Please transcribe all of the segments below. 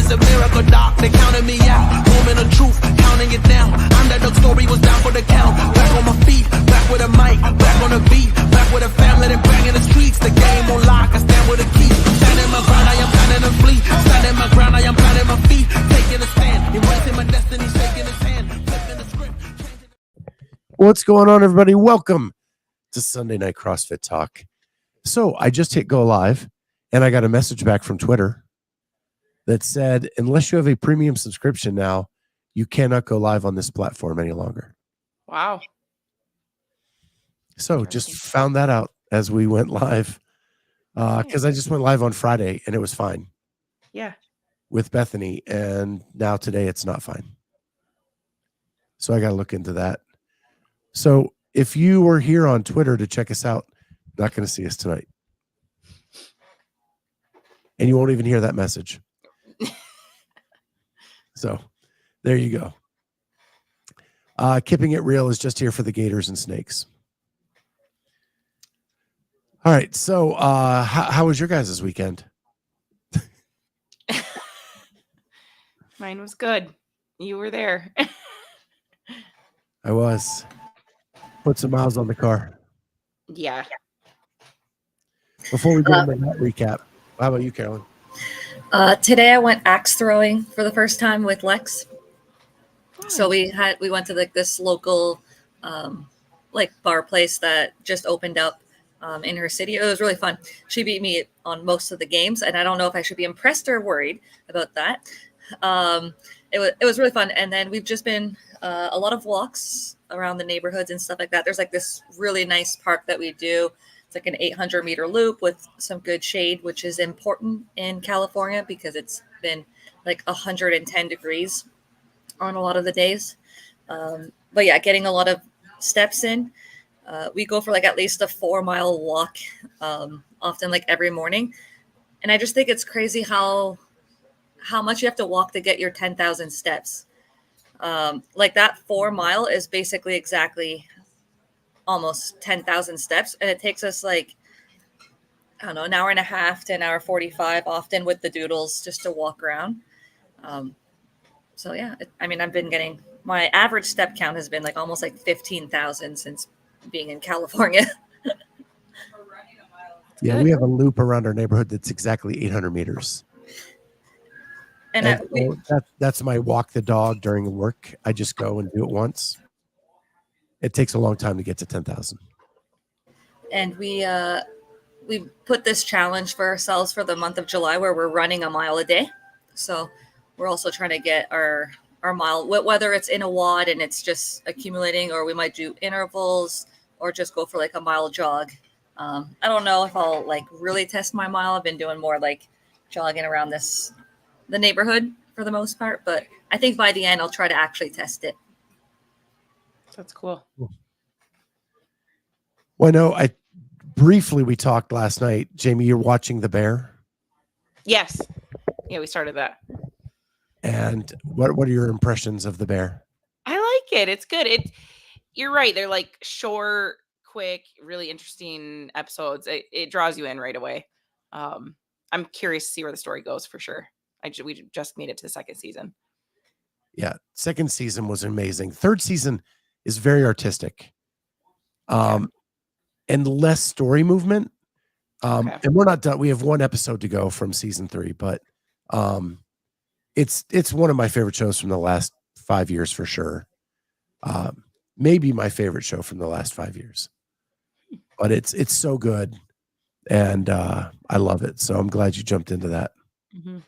It's a miracle, doc. They counted me out. Moment of truth, counting it down. Underdog story was down for the count. Back on my feet, back with a mic, back on the beat, back with a family that bang in the streets. The game on lock, I stand with a key. Standing my ground, I am planning to flee. Standing my ground, I am planting my feet. Taking a stand, embracing my destiny, shaking his hand, flipping the script. What's going on, everybody? Welcome to Sunday Night CrossFit Talk. So I just hit go live, and I got a message back from Twitter that said, unless you have a premium subscription now, you cannot go live on this platform any longer. Wow. So just found that out as we went live, because I just went live on Friday, and it was fine. Yeah. With Bethany, and now today it's not fine. So I got to look into that. So if you were here on Twitter to check us out, not going to see us tonight. And you won't even hear that message. So there you go. Keeping It Real is just here for the gators and snakes. All right. So how was your guys' weekend? Mine was good. You were there. I was. Put some miles on the car. Yeah. Before we get into that recap, how about you, Carolyne? Today I went axe throwing for the first time with Lex. So we went to like this local like bar place that just opened up in her city. It was really fun. She beat me on most of the games, and I don't know if I should be impressed or worried about that. It was really fun. And then we've just been a lot of walks around the neighborhoods and stuff like that. There's like this really nice park that we do. It's like an 800-meter loop with some good shade, which is important in California because it's been like 110 degrees on a lot of the days. But yeah, getting a lot of steps in. We go for like at least a 4-mile walk, often like every morning. And I just think it's crazy how much you have to walk to get your 10,000 steps. Like that 4 mile is basically exactly almost 10,000 steps. And it takes us like, I don't know, an hour and a half to an hour 45, often with the doodles just to walk around. So yeah, I've been getting, my average step count has been like almost like 15,000 since being in California. Yeah, we have a loop around our neighborhood that's exactly 800 meters. And that's my walk the dog during work. I just go and do it once. It takes a long time to get to 10,000. And we put this challenge for ourselves for the month of July where we're running a mile a day. So we're also trying to get our mile, whether it's in a wad and it's just accumulating, or we might do intervals or just go for like a mile jog. I don't know if I'll like really test my mile. I've been doing more like jogging around the neighborhood for the most part, but I think by the end I'll try to actually test it. That's cool. Well, no, we talked last night. Jamie, you're watching The Bear? Yes. Yeah, we started that. And what are your impressions of The Bear? I like it. It's good. You're right. They're like short, quick, really interesting episodes. It draws you in right away. I'm curious to see where the story goes for sure. We just made it to the second season. Yeah, second season was amazing. Third season is very artistic, and less story movement. And we're not done. We have one episode to go from season 3, but it's one of my favorite shows from the last 5 years for sure. Maybe my favorite show from the last 5 years. But it's so good, and I love it. So I'm glad you jumped into that. Mm-hmm.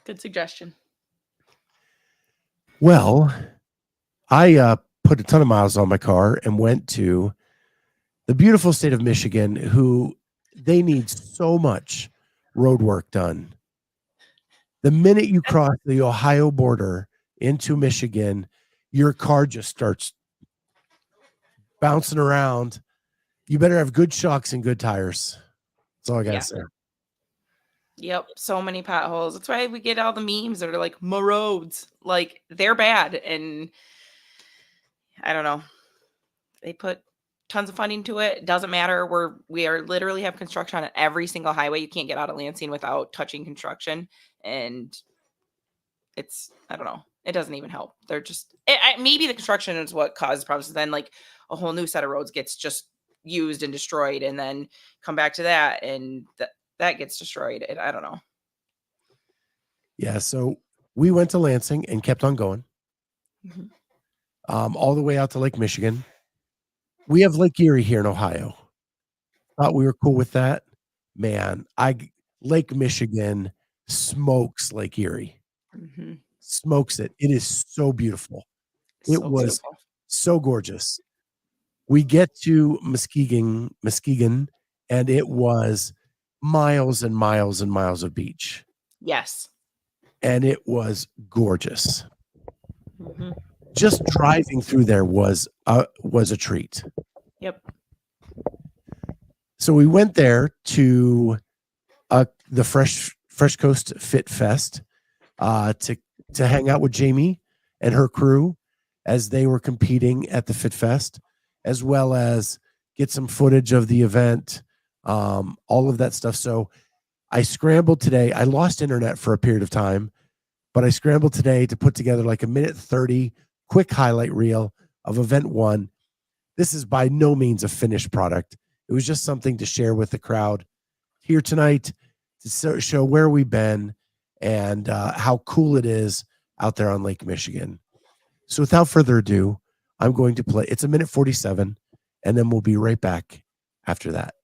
Good suggestion. Well, I put a ton of miles on my car and went to the beautiful state of Michigan, who they need so much road work done. The minute you cross the Ohio border into Michigan, your car just starts bouncing around. You better have good shocks and good tires. That's all I got to say. Yep. So many potholes. That's why we get all the memes that are like, my roads. Like, they're bad. And I don't know. They put tons of funding to it. It doesn't matter. We are literally have construction on every single highway. You can't get out of Lansing without touching construction. And it's, I don't know. It doesn't even help. They're just, maybe the construction is what causes problems. Then like a whole new set of roads gets just used and destroyed, and then come back to that, and that gets destroyed. I don't know. Yeah. So we went to Lansing and kept on going, all the way out to Lake Michigan. We have Lake Erie here in Ohio. Thought we were cool with that. Man, Lake Michigan smokes Lake Erie. Smokes it. It is so beautiful. It was so gorgeous. We get to Muskegon, and it was miles and miles and miles of beach. Yes. And it was gorgeous. Just driving through there was a treat. Yep. So we went there to the Fresh Coast Fit Fest to hang out with Jamie and her crew as they were competing at the Fit Fest, as well as get some footage of the event, all of that stuff. So I scrambled today. I lost internet for a period of time, but I scrambled today to put together like a 1:30 quick highlight reel of event 1. This is by no means a finished product. It was just something to share with the crowd here tonight to show where we've been and how cool it is out there on Lake Michigan. So without further ado, I'm going to play. It's a 1:47, and then we'll be right back after that.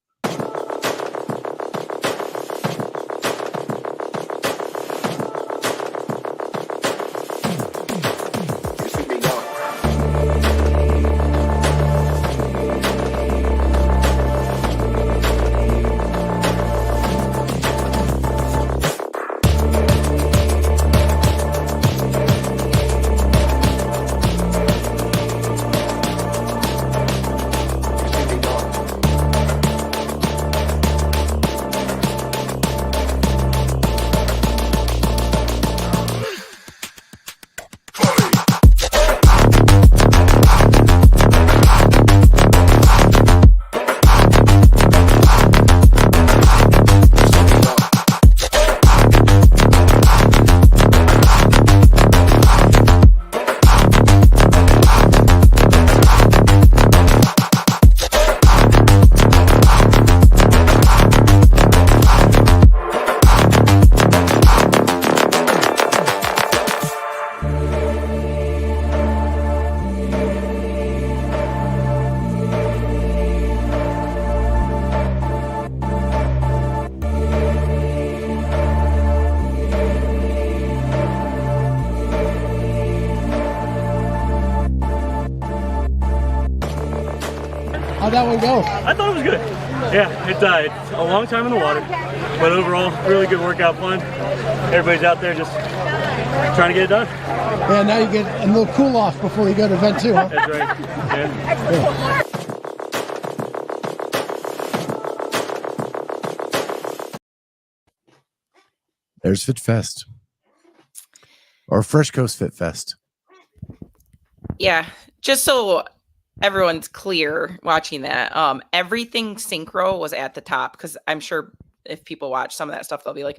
How'd that one go? I thought it was good. Yeah, it's a long time in the water, but overall, really good workout, fun. Everybody's out there just trying to get it done. Yeah, now you get a little cool off before you go to event 2, huh? That's right. Yeah. There's Fit Fest, or Fresh Coast Fit Fest. Yeah, just so everyone's clear watching that, everything synchro was at the top, because I'm sure if people watch some of that stuff, they'll be like,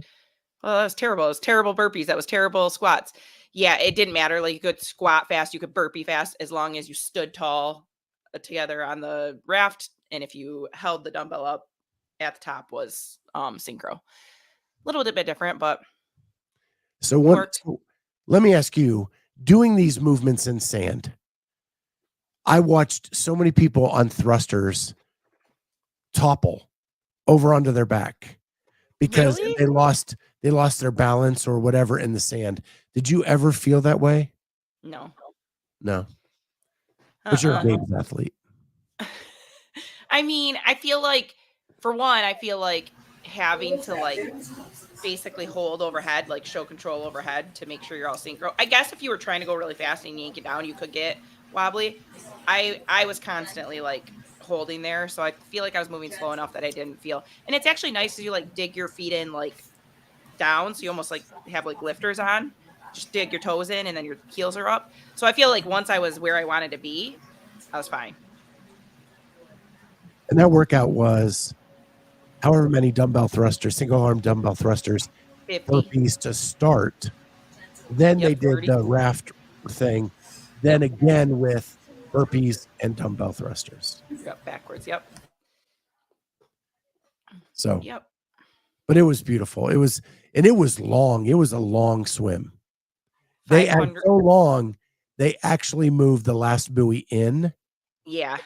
oh, that was terrible. It was terrible burpees. That was terrible squats. Yeah, it didn't matter. Like, you could squat fast, you could burpee fast, as long as you stood tall together on the raft. And if you held the dumbbell up at the top, was synchro. A little bit different, but so let me ask you, doing these movements in sand, I watched so many people on thrusters topple over onto their back because Really? they lost their balance or whatever in the sand. Did you ever feel that way? no. No. But you're a games athlete. I mean, I feel like, for one, having to like basically hold overhead, like show control overhead to make sure you're all synchro. I guess if you were trying to go really fast and yank it down, you could get wobbly. I was constantly like holding there, so I feel like I was moving slow enough that I didn't feel. And it's actually nice as you like dig your feet in like down, so you almost like have like lifters on. Just dig your toes in, and then your heels are up. So I feel like once I was where I wanted to be, I was fine. And that workout was however many dumbbell thrusters, single arm dumbbell thrusters, 50. burpees to start. Then Yep, they did 30. the raft thing. Then again with burpees and dumbbell thrusters. Yep, backwards. Yep. So, Yep. but it was beautiful. It was long. It was a long swim. They had 500. so long, they actually moved the last buoy in Yeah.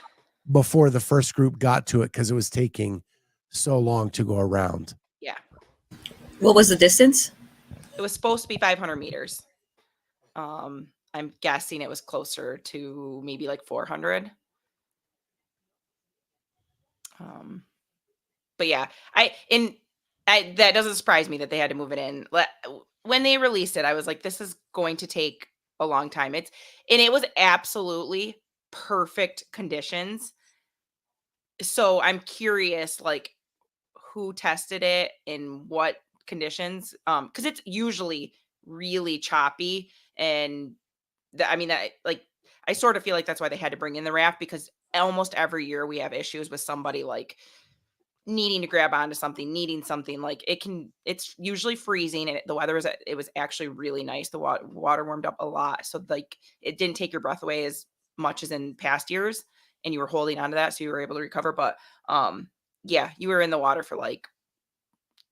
before the first group got to it because it was taking so long to go around. Yeah. What was the distance? It was supposed to be 500 meters. I'm guessing it was closer to maybe like 400. But yeah, that doesn't surprise me that they had to move it in. When they released it, I was like, this is going to take a long time. And it was absolutely perfect conditions. So I'm curious, like, who tested it in what conditions? Because it's usually really choppy, and I sort of feel like that's why they had to bring in the raft, because almost every year we have issues with somebody like needing to grab onto something, needing something. Like it's usually freezing, and it was actually really nice. The water warmed up a lot, so like it didn't take your breath away as much as in past years, and you were holding onto that, so you were able to recover. But yeah, you were in the water for like,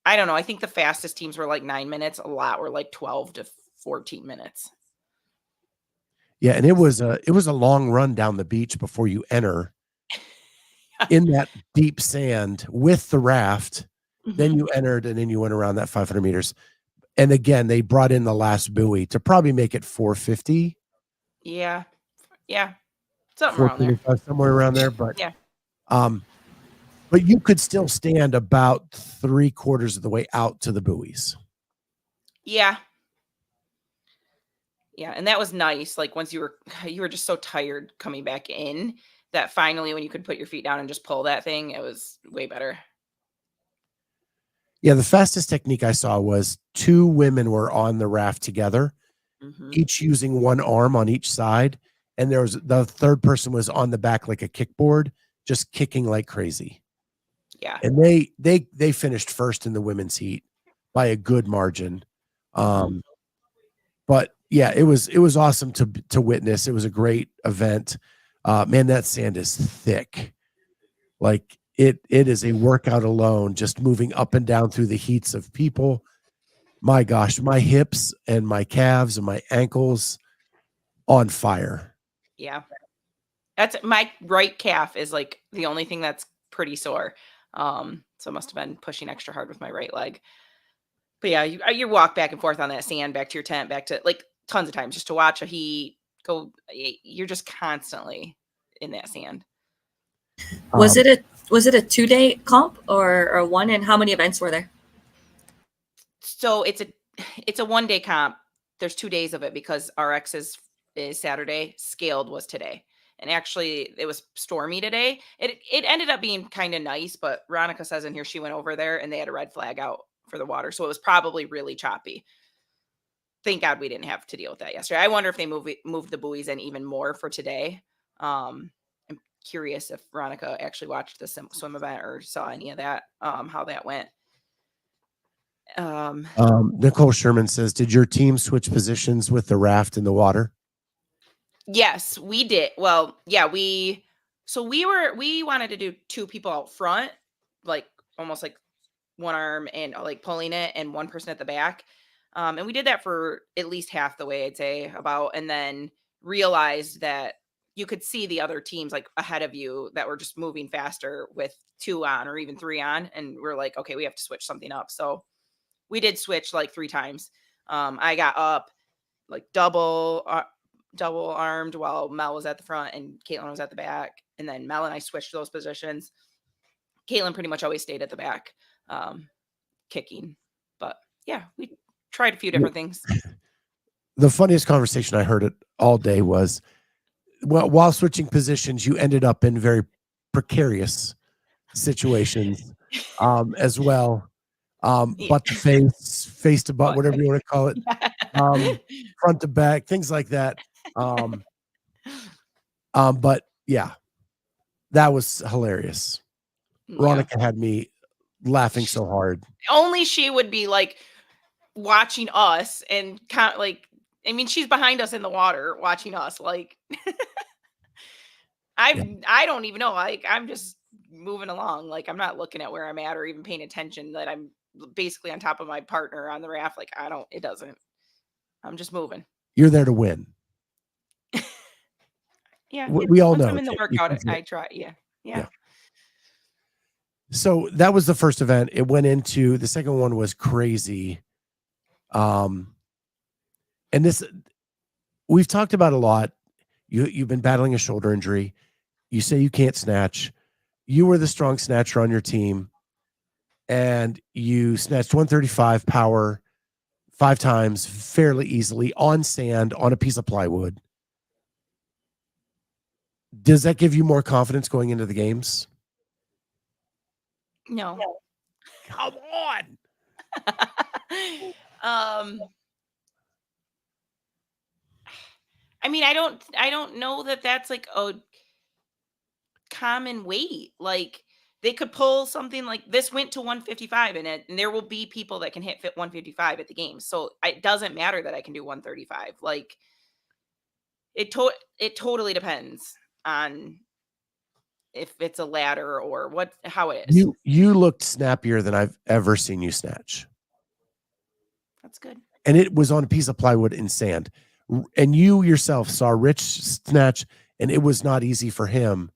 I don't know, I think the fastest teams were like 9 minutes. A lot were like 12 to 14 minutes. Yeah, and it was a long run down the beach before you enter in that deep sand with the raft. Then you entered, and then you went around that 500 meters. And again, they brought in the last buoy to probably make it 450. Yeah. Something around there. Somewhere around there. But Yeah. But you could still stand about 3/4 of the way out to the buoys. Yeah. Yeah, and that was nice. Like once you were just so tired coming back in that finally when you could put your feet down and just pull that thing, it was way better. Yeah, the fastest technique I saw was 2 women were on the raft together, each using one arm on each side, and there was the third person was on the back like a kickboard, just kicking like crazy. Yeah. And they finished first in the women's heat by a good margin. But yeah, it was awesome to witness. It was a great event. Man, that sand is thick. Like it is a workout alone, just moving up and down through the heats of people. My gosh, my hips and my calves and my ankles on fire. Yeah. That's my right calf is like the only thing that's pretty sore. So I must have been pushing extra hard with my right leg. But yeah, you walk back and forth on that sand, back to your tent, back to like tons of times just to watch a heat go. You're just constantly in that sand. Was it a 2-day comp or one? And how many events were there? So it's a 1-day comp. There's 2 days of it because RX is Saturday. Scaled was today. And actually it was stormy today. It ended up being kind of nice, but Ronica says in here she went over there and they had a red flag out for the water. So it was probably really choppy. Thank God we didn't have to deal with that yesterday. I wonder if they moved the buoys in even more for today. I'm curious if Ronica actually watched the swim event or saw any of that, how that went. Nicole Sherman says, did your team switch positions with the raft in the water? Yes, we did. Well, yeah, we wanted to do 2 people out front, like almost like one arm and like pulling it and one person at the back. And we did that for at least half the way, I'd say about, and then realized that you could see the other teams like ahead of you that were just moving faster with 2 on or even 3 on. And we're like, okay, we have to switch something up. So we did switch like 3 times. I got up like double armed while Mel was at the front and Caitlin was at the back. And then Mel and I switched those positions. Caitlin pretty much always stayed at the back, kicking. But yeah, we tried a few different things. The funniest conversation I heard it all day was, well, while switching positions, you ended up in very precarious situations as well. Butt to face to butt, whatever you want to call it, front to back, things like that. But yeah, that was hilarious. Ronica had me laughing so hard. Only she would be like watching us and kind of like I mean, she's behind us in the water watching us. Like, I don't even know. Like, I'm just moving along. Like, I'm not looking at where I'm at or even paying attention that I'm basically on top of my partner on the raft. Like, I'm just moving. You're there to win. Yeah. We all Once know. I'm in the workout, I try. Yeah. So that was the first event. It went into the second one was crazy. And this we've talked about a lot. You've been battling a shoulder injury. You say you can't snatch. You were the strong snatcher on your team, and you snatched 135 power 5 times fairly easily on sand on a piece of plywood. Does that give you more confidence going into the games? No. Come on. I mean, I don't know that that's like a common weight. Like, they could pull something like this went to 155 in it, and there will be people that can hit 155 at the games. So it doesn't matter that I can do 135. Like, it totally depends on if it's a ladder or how it is. You looked snappier than I've ever seen you snatch. That's good. And it was on a piece of plywood in sand. And you yourself saw Rich snatch, and it was not easy for him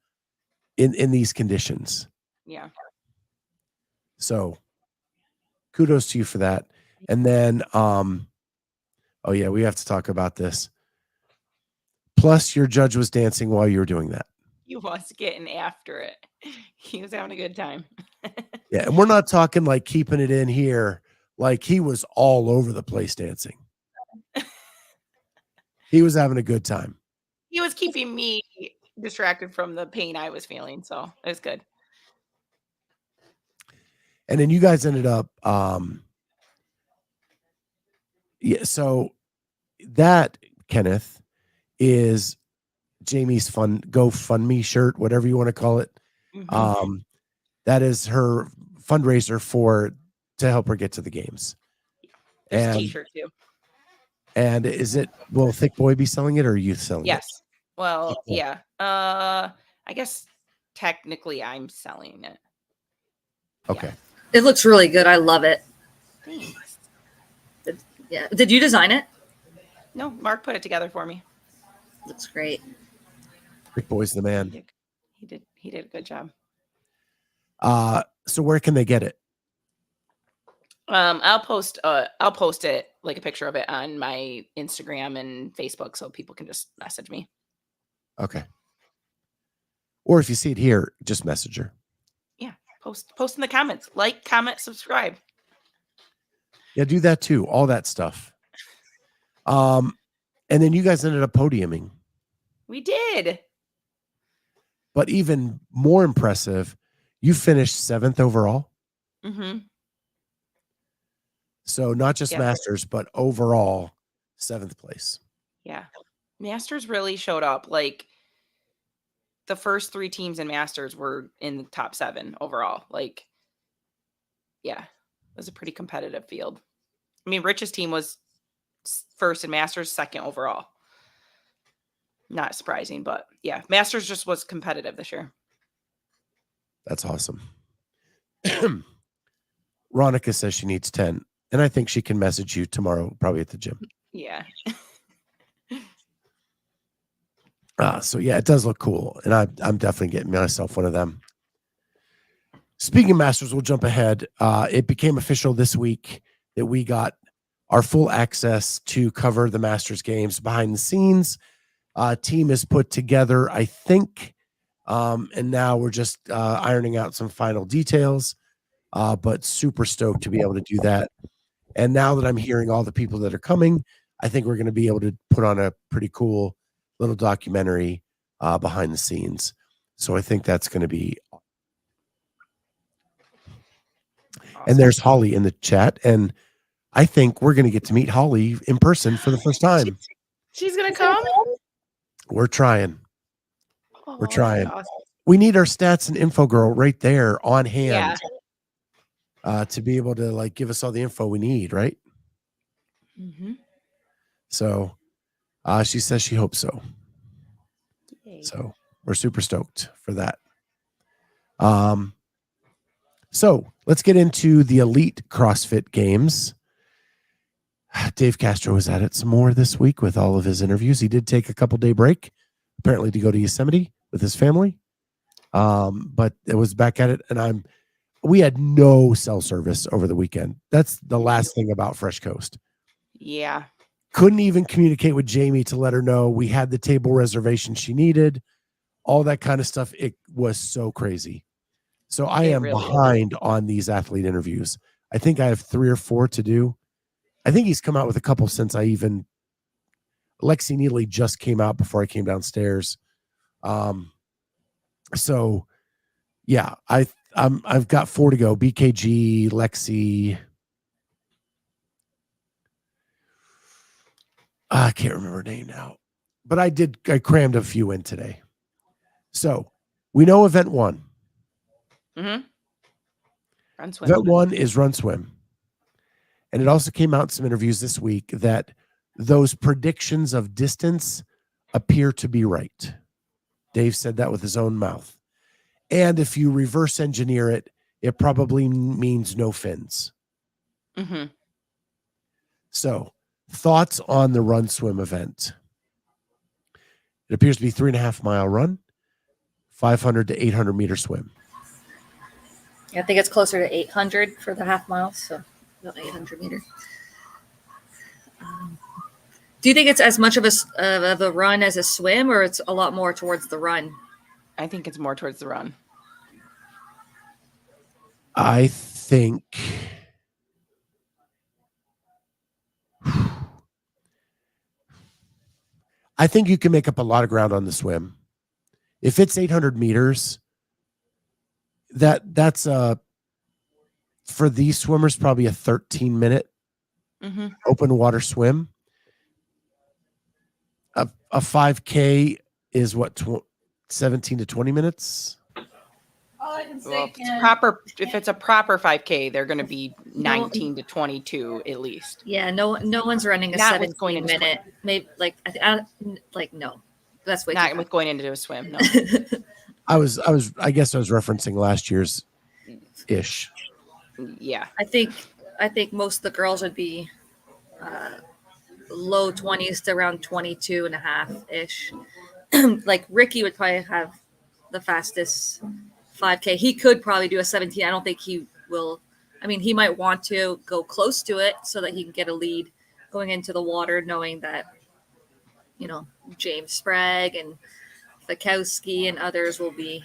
in these conditions. Yeah. So kudos to you for that. And then oh yeah, we have to talk about this. Plus, your judge was dancing while you were doing that. He was getting after it. He was having a good time. Yeah, and we're not talking like keeping it in here. Like, he was all over the place dancing. He was having a good time. He was keeping me distracted from the pain I was feeling, so it was good. And then you guys ended up so that, Kenneth, is Jamie's GoFundMe shirt, whatever you want to call it. Mhm. That is her fundraiser to help her get to the games. There's a And t-shirt too. And will Thick Boy be selling it, or are you selling it? Yes. Well, Okay. yeah. I guess technically I'm selling it. Okay. It looks really good. I love it. Thanks. Yeah. Did you design it? No, Mark put it together for me. Looks great. Thick Boy's the man. He did a good job. So where can they get it? I'll post it, like a picture of it, on my Instagram and Facebook, so people can just message me. Okay. Or if you see it here, just message her. Yeah. Post in the comments. Like, comment, subscribe. Yeah, do that too. All that stuff. And then you guys ended up podiuming. We did. But even more impressive, you finished 7th overall. Mm-hmm. So not just Masters, but overall 7th place. Yeah. Masters really showed up. Like, the first 3 teams in Masters were in the top 7 overall. Like, yeah, it was a pretty competitive field. I mean, Rich's team was first in Masters, 2nd overall. Not surprising, but yeah, Masters just was competitive this year. That's awesome. Ronica says she needs 10, and I think she can message you tomorrow, probably at the gym. Yeah. So yeah, it does look cool, and I'm definitely getting myself one of them. Speaking of Masters, we'll jump ahead. It became official this week that we got our full access to cover the Masters games behind the scenes. Team is put together, I think, and now we're just ironing out some final details. But super stoked to be able to do that. And now that I'm hearing all the people that are coming, I think we're going to be able to put on a pretty cool little documentary behind the scenes. So I think that's going to be awesome. And there's Holly in the chat, and I think we're going to get to meet Holly in person for the first time. She's going to come? We're trying. Oh, We're trying. awesome. We need our stats and info girl right there on hand. Yeah. To be able to like give us all the info we need, right? Mm-hmm. So She says she hopes so. Yay. So we're super stoked for that. So let's get into the Elite CrossFit Games. Dave Castro was at it some more this week with all of his interviews. He did take a couple-day break, apparently to go to Yosemite with his family. But it was back at it, and we had no cell service over the weekend. That's the last thing about Fresh Coast. Yeah. Couldn't even communicate with Jamie to let her know we had the table reservation she needed, all that kind of stuff. It was so crazy. So I am really behind on these athlete interviews. I think I have 3 or 4 to do. I think he's come out with a couple since Lexi Neely just came out before I came downstairs. So yeah, I've got 4 to go. BKG, Lexi. I can't remember her name now, but I crammed a few in today. So we know event 1. Mm-hmm. Run swim. Event 1 is run swim. And it also came out in some interviews this week that those predictions of distance appear to be right. Dave said that with his own mouth. And if you reverse engineer it, it probably means no fins. Mm-hmm. So, thoughts on the run swim event? It appears to be 3.5 mile run, 500 to 800 meter swim. I think it's closer to 800 for the half mile, so about 800 meter. Do you think it's as much of a run as a swim, or it's a lot more towards the run? I think it's more towards the run. I think you can make up a lot of ground on the swim. If it's 800 meters, that's for these swimmers probably a 13-minute open water swim. A 5K is what, 17 to 20 minutes? Well, if it's a proper 5K, they're going to be 19 to 22 at least. Yeah, no one's running a 17-minute. Maybe no, that's way not too with going into a swim. No, I guess I was referencing last year's ish. Yeah, I think most of the girls would be low 20s to around 22 and a half ish. Like Ricky would probably have the fastest 5K. He could probably do a 17. I don't think he will. I mean, he might want to go close to it so that he can get a lead going into the water, knowing that, James Sprague and Fikowski and others will be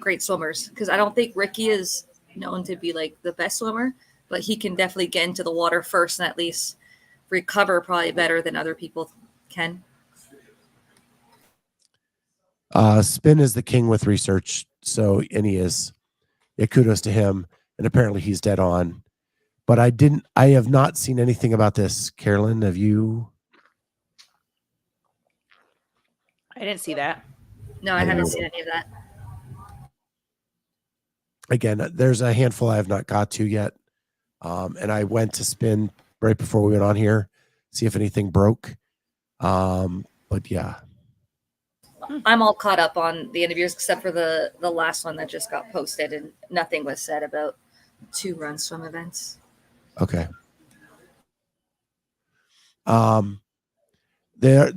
great swimmers. Because I don't think Ricky is known to be like the best swimmer, but he can definitely get into the water first and at least recover probably better than other people can. Spin is the king with research, and he is. Yeah, kudos to him, and apparently he's dead on. But I have not seen anything about this. Carolyne, have you? I didn't see that. No, I haven't seen any of that. Again, there's a handful I have not got to yet. And I went to spin right before we went on here, see if anything broke. But yeah. I'm all caught up on the interviews except for the last one that just got posted, and nothing was said about 2 run swim events. Okay. The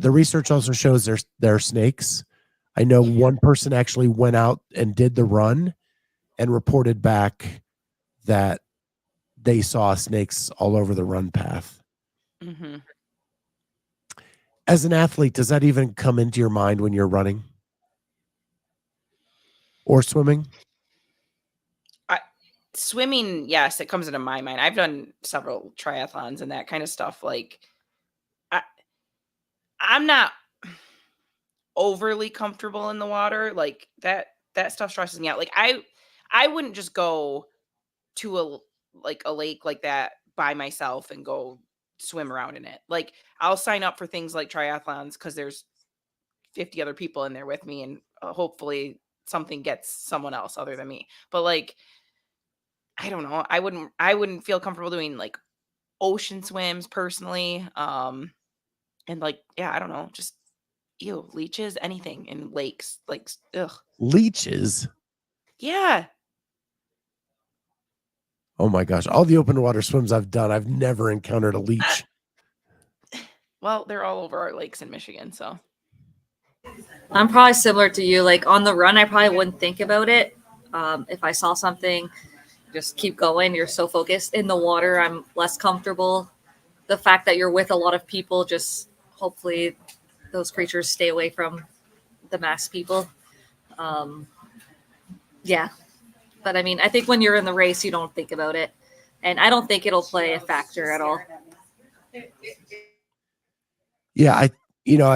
research also shows there are snakes. I know one person actually went out and did the run and reported back that they saw snakes all over the run path. Mm-hmm. As an athlete, does that even come into your mind when you're running or swimming? Swimming, yes, it comes into my mind. I've done several triathlons and that kind of stuff. Like, I'm not overly comfortable in the water. Like that stuff stresses me out. Like I wouldn't just go to a lake like that by myself and go swim around in it. Like, I'll sign up for things like triathlons because there's 50 other people in there with me, and hopefully something gets someone else other than me. But like, I don't know. I wouldn't feel comfortable doing like ocean swims personally. And like, yeah, I don't know, just ew, leeches, anything in lakes, like, ugh. Leeches. Yeah. Oh my gosh. All the open water swims I've done, I've never encountered a leech. Well, they're all over our lakes in Michigan, so. I'm probably similar to you. Like on the run, I probably wouldn't think about it. If I saw something, just keep going. You're so focused. In the water, I'm less comfortable. The fact that you're with a lot of people, just hopefully those creatures stay away from the mass people. Yeah. But I mean, I think when you're in the race, you don't think about it. And I don't think it'll play a factor at all. Yeah, I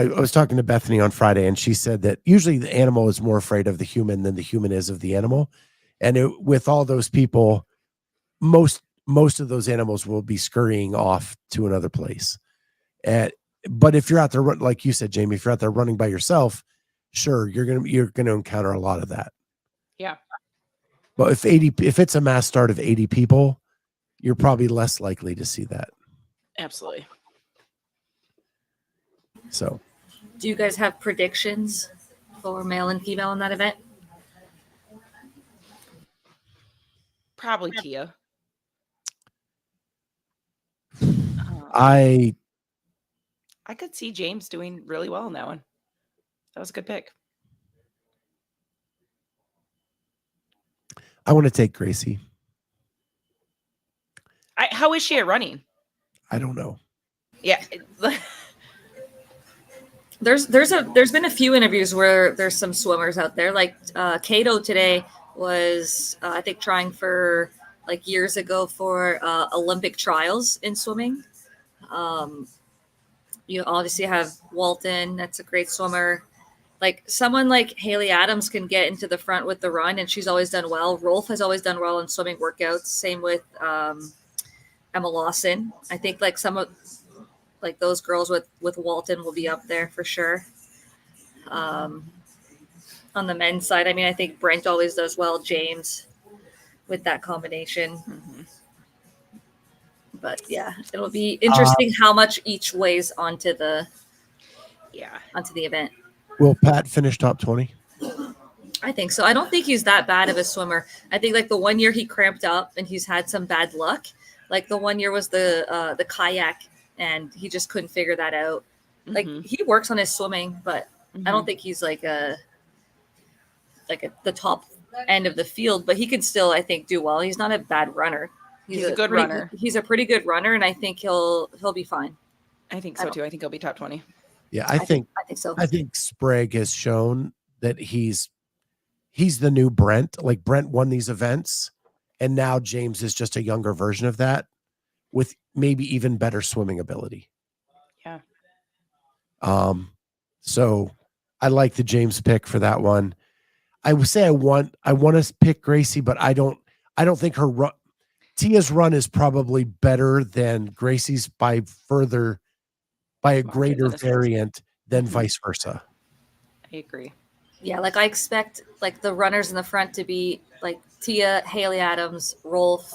was talking to Bethany on Friday, and she said that usually the animal is more afraid of the human than the human is of the animal. And with all those people, most of those animals will be scurrying off to another place. But if you're out there, like you said, Jamie, if you're out there running by yourself, sure, you're gonna encounter a lot of that. Yeah. But if it's a mass start of 80 people, you're probably less likely to see that. Absolutely. So, Do you guys have predictions for male and female in that event? Probably Tia. I could see James doing really well in that one. That was a good pick. I want to take Gracie. How is she at running? I don't know. Yeah. There's been a few interviews where there's some swimmers out there. Like Cato today was I think trying for like years ago for Olympic trials in swimming. You obviously have Walton, that's a great swimmer. Like someone like Haley Adams can get into the front with the run, and she's always done well. Rolf has always done well in swimming workouts. Same with Emma Lawson. I think like some of like those girls with Walton will be up there for sure. On the men's side, I mean, I think Brent always does well. James with that combination. Mm-hmm. But yeah, it'll be interesting how much each weighs onto the event. Will Pat finish top 20? I think so. I don't think he's that bad of a swimmer. I think like the one year he cramped up and he's had some bad luck. Like the one year was the kayak, and he just couldn't figure that out. Like he works on his swimming, but I don't think he's like the top end of the field. But he can still, I think, do well. He's not a bad runner. He's a good runner. He's a pretty good runner, and I think he'll be fine. I think so too. I think he'll be top 20. Yeah, I think so. I think Sprague has shown that he's the new Brent. Like Brent won these events, and now James is just a younger version of that with maybe even better swimming ability. Yeah. So I like the James pick for that one. I would say I want to pick Gracie, but I don't think her run, Tia's run is probably better than Gracie's by a greater variant than vice versa. I agree. Yeah, like I expect like the runners in the front to be like Tia, Haley Adams, Rolf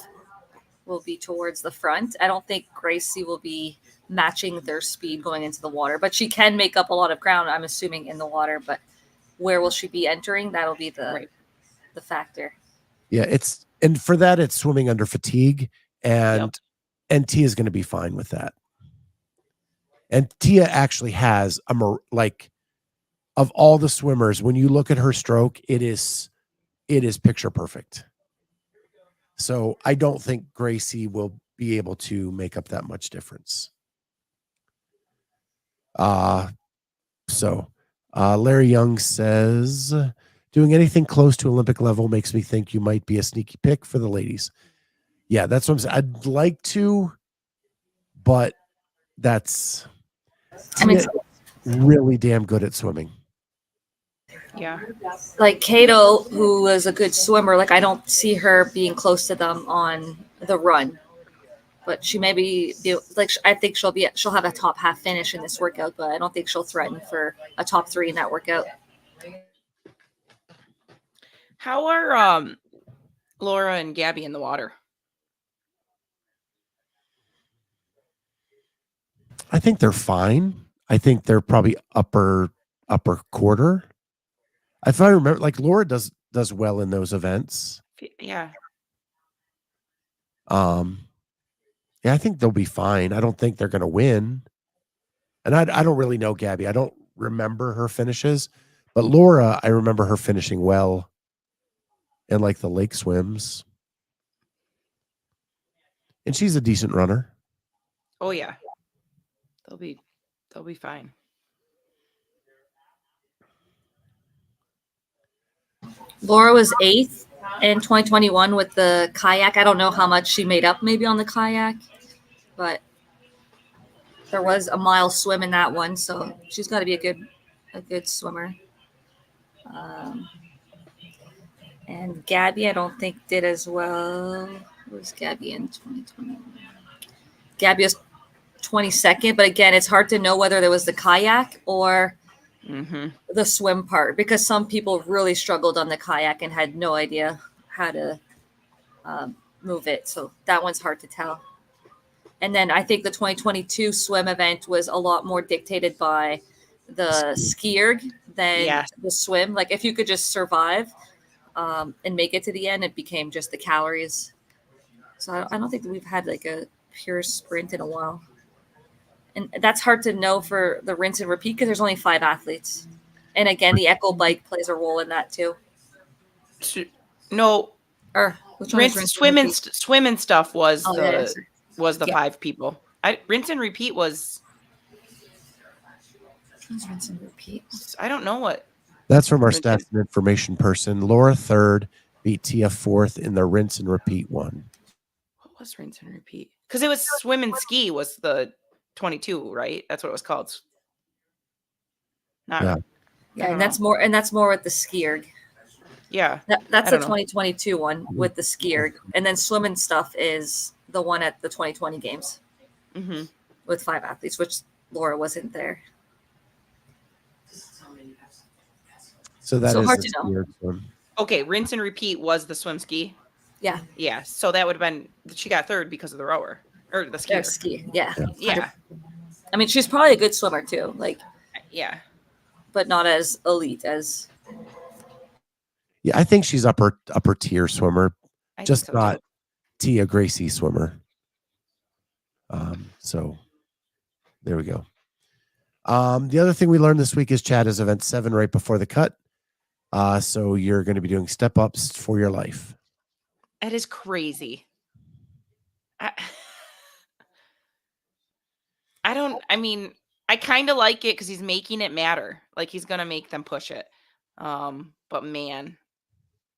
will be towards the front. I don't think Gracie will be matching their speed going into the water, but she can make up a lot of ground, I'm assuming, in the water. But where will she be entering? That'll be the factor. Yeah, and for that it's swimming under fatigue, and Tia's going to be fine with that. And Tia actually has of all the swimmers, when you look at her stroke, it is picture perfect. So I don't think Gracie will be able to make up that much difference. Larry Young says, doing anything close to Olympic level makes me think you might be a sneaky pick for the ladies. Yeah, that's what I'm saying. I'd like to, but that's really damn good at swimming. Yeah. Like Cato, who was a good swimmer, like I don't see her being close to them on the run. But she may be like, I think she'll have a top half finish in this workout, but I don't think she'll threaten for a top 3 in that workout. How are Laura and Gabby in the water? I think they're fine. I think they're probably upper quarter. If I remember, like Laura does well in those events. Yeah. Yeah, I think they'll be fine. I don't think they're going to win. And I don't really know Gabby. I don't remember her finishes, but Laura, I remember her finishing well in like the lake swims. And she's a decent runner. Oh yeah. They'll be fine. Laura was 8th in 2021 with the kayak. I don't know how much she made up maybe on the kayak, but there was a mile swim in that one, so she's got to be a good swimmer. And Gabby, I don't think did as well. What was Gabby in 2021? Gabby was 22nd, but again, it's hard to know whether there was the kayak or the swim part, because some people really struggled on the kayak and had no idea how to move it. So that one's hard to tell. And then I think the 2022 swim event was a lot more dictated by the skier than the swim. Like if you could just survive and make it to the end, it became just the calories. So I don't think that we've had like a pure sprint in a while. And that's hard to know for the rinse and repeat because there's only 5 athletes. And again, the Echo bike plays a role in that too. No. Or swim and stuff was the 5 people. Rinse and repeat was. Rinse and repeat. I don't know what. That's from our stats and information person. Laura 3rd, beat Tia 4th in the rinse and repeat one. What was rinse and repeat? Because it was swim and ski was the 22, right? That's what it was called. Yeah, and that's more with the skier. Yeah, that's the 2022 one with the skier, and then swim and stuff is the one at the 2020 games with 5 athletes, which Laura wasn't there. So that is hard to know. Swim. Okay, rinse and repeat was the swim ski. Yeah. Yeah. So that would have been, she got 3rd because of the rower or the skier. Ski. Yeah. Yeah. I mean, she's probably a good swimmer too. Like. Yeah. But not as elite as. Yeah, I think she's upper tier swimmer, just not too. Tia Gracie swimmer. So there we go. The other thing we learned this week is Chad is event 7 right before the cut. So you're going to be doing step ups for your life. That is crazy. I kind of like it because he's making it matter. Like he's going to make them push it. But man,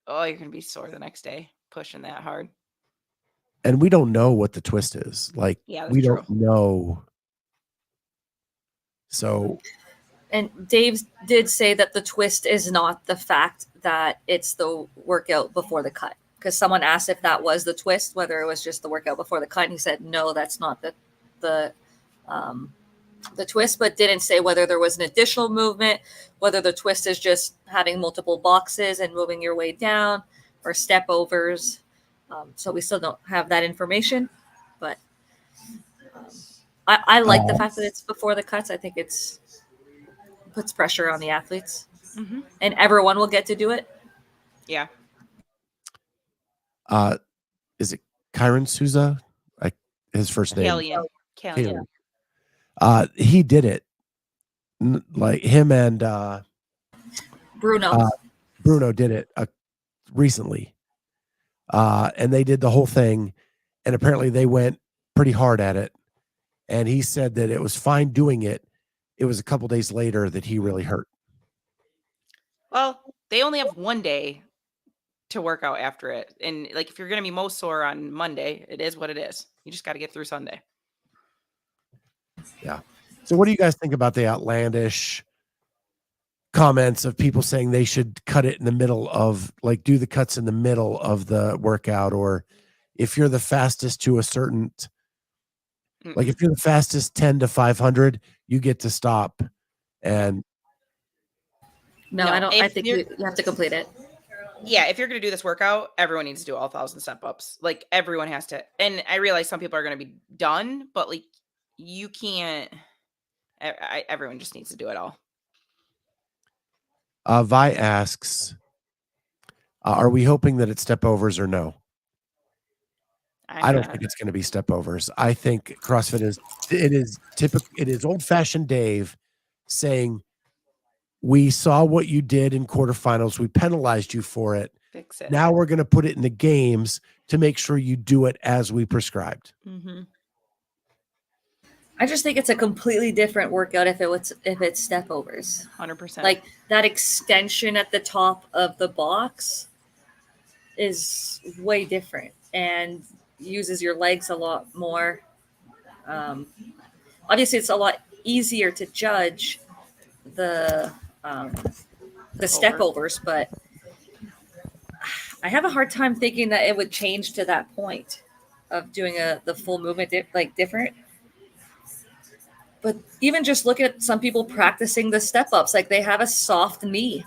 you're going to be sore the next day pushing that hard. And we don't know what the twist is. Like, we don't know. So. And Dave did say that the twist is not the fact that it's the workout before the cut. Because someone asked if that was the twist, whether it was just the workout before the cut. And he said, no, that's not the twist, but didn't say whether there was an additional movement, whether the twist is just having multiple boxes and moving your way down or step overs. So we still don't have that information, but I like the fact that it's before the cuts. I think puts pressure on the athletes and everyone will get to do it. Yeah. Is it Kyron Souza? His first name. Callian. He did it. Like him and Bruno did it recently. And they did the whole thing. And apparently they went pretty hard at it. And he said that it was fine doing it. It was a couple days later that he really hurt. Well, they only have 1 day to work out after it. And like, if you're going to be most sore on Monday, it is what it is. You just got to get through Sunday. Yeah. So what do you guys think about the outlandish comments of people saying they should cut it in the middle of, like, do the cuts in the middle of the workout, or if you're the fastest to a certain, like if you're the fastest 10 to 500, you get to stop. And no, I don't. I think you have to complete it. Yeah, if you're going to do this workout, everyone needs to do all 1,000 step ups. Like everyone has to. And I realize some people are going to be done, but like you can't. Everyone just needs to do it all. Vi asks, are we hoping that it's step overs or no? I don't think it's going to be step overs. I think CrossFit is old fashioned Dave saying, we saw what you did in quarterfinals. We penalized you for it. Fix it. Now we're going to put it in the games to make sure you do it as we prescribed. Mm-hmm. I just think it's a completely different workout if it's step overs. 100%. Like that extension at the top of the box is way different and uses your legs a lot more. Obviously, it's a lot easier to judge the step overs, but I have a hard time thinking that it would change to that point of doing the full movement different. But even just look at some people practicing the step ups, like they have a soft knee,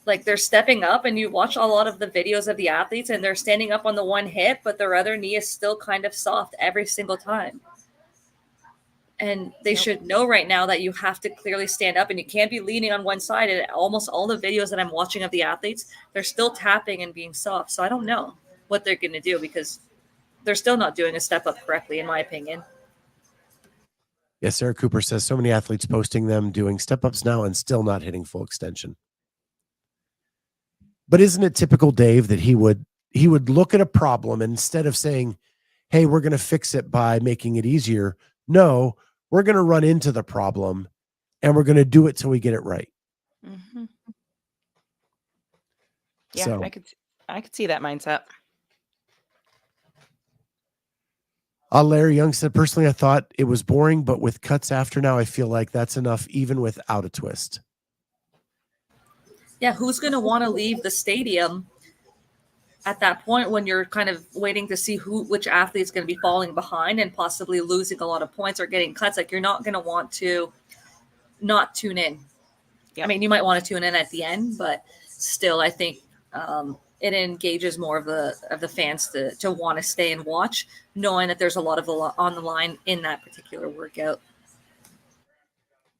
like they're stepping up, and you watch a lot of the videos of the athletes and they're standing up on the one hip, but their other knee is still kind of soft every single time. And they should know right now that you have to clearly stand up and you can't be leaning on one side. And almost all the videos that I'm watching of the athletes, they're still tapping and being soft. So I don't know what they're going to do because they're still not doing a step up correctly, in my opinion. Yes, Sarah Cooper says so many athletes posting them doing step ups now and still not hitting full extension. But isn't it typical Dave that he would look at a problem and instead of saying, hey, we're going to fix it by making it easier. No, we're going to run into the problem and we're going to do it till we get it right. Mm-hmm. Yeah, So, I could see that mindset. Larry Young said, personally, I thought it was boring, but with cuts after now, I feel like that's enough even without a twist. Yeah, who's going to want to leave the stadium at that point when you're kind of waiting to see which athlete's going to be falling behind and possibly losing a lot of points or getting cuts? Like, you're not going to want to not tune in. Yep. I mean, you might want to tune in at the end, but still, I think it engages more of the fans to want to stay and watch, knowing that there's a lot on the line in that particular workout.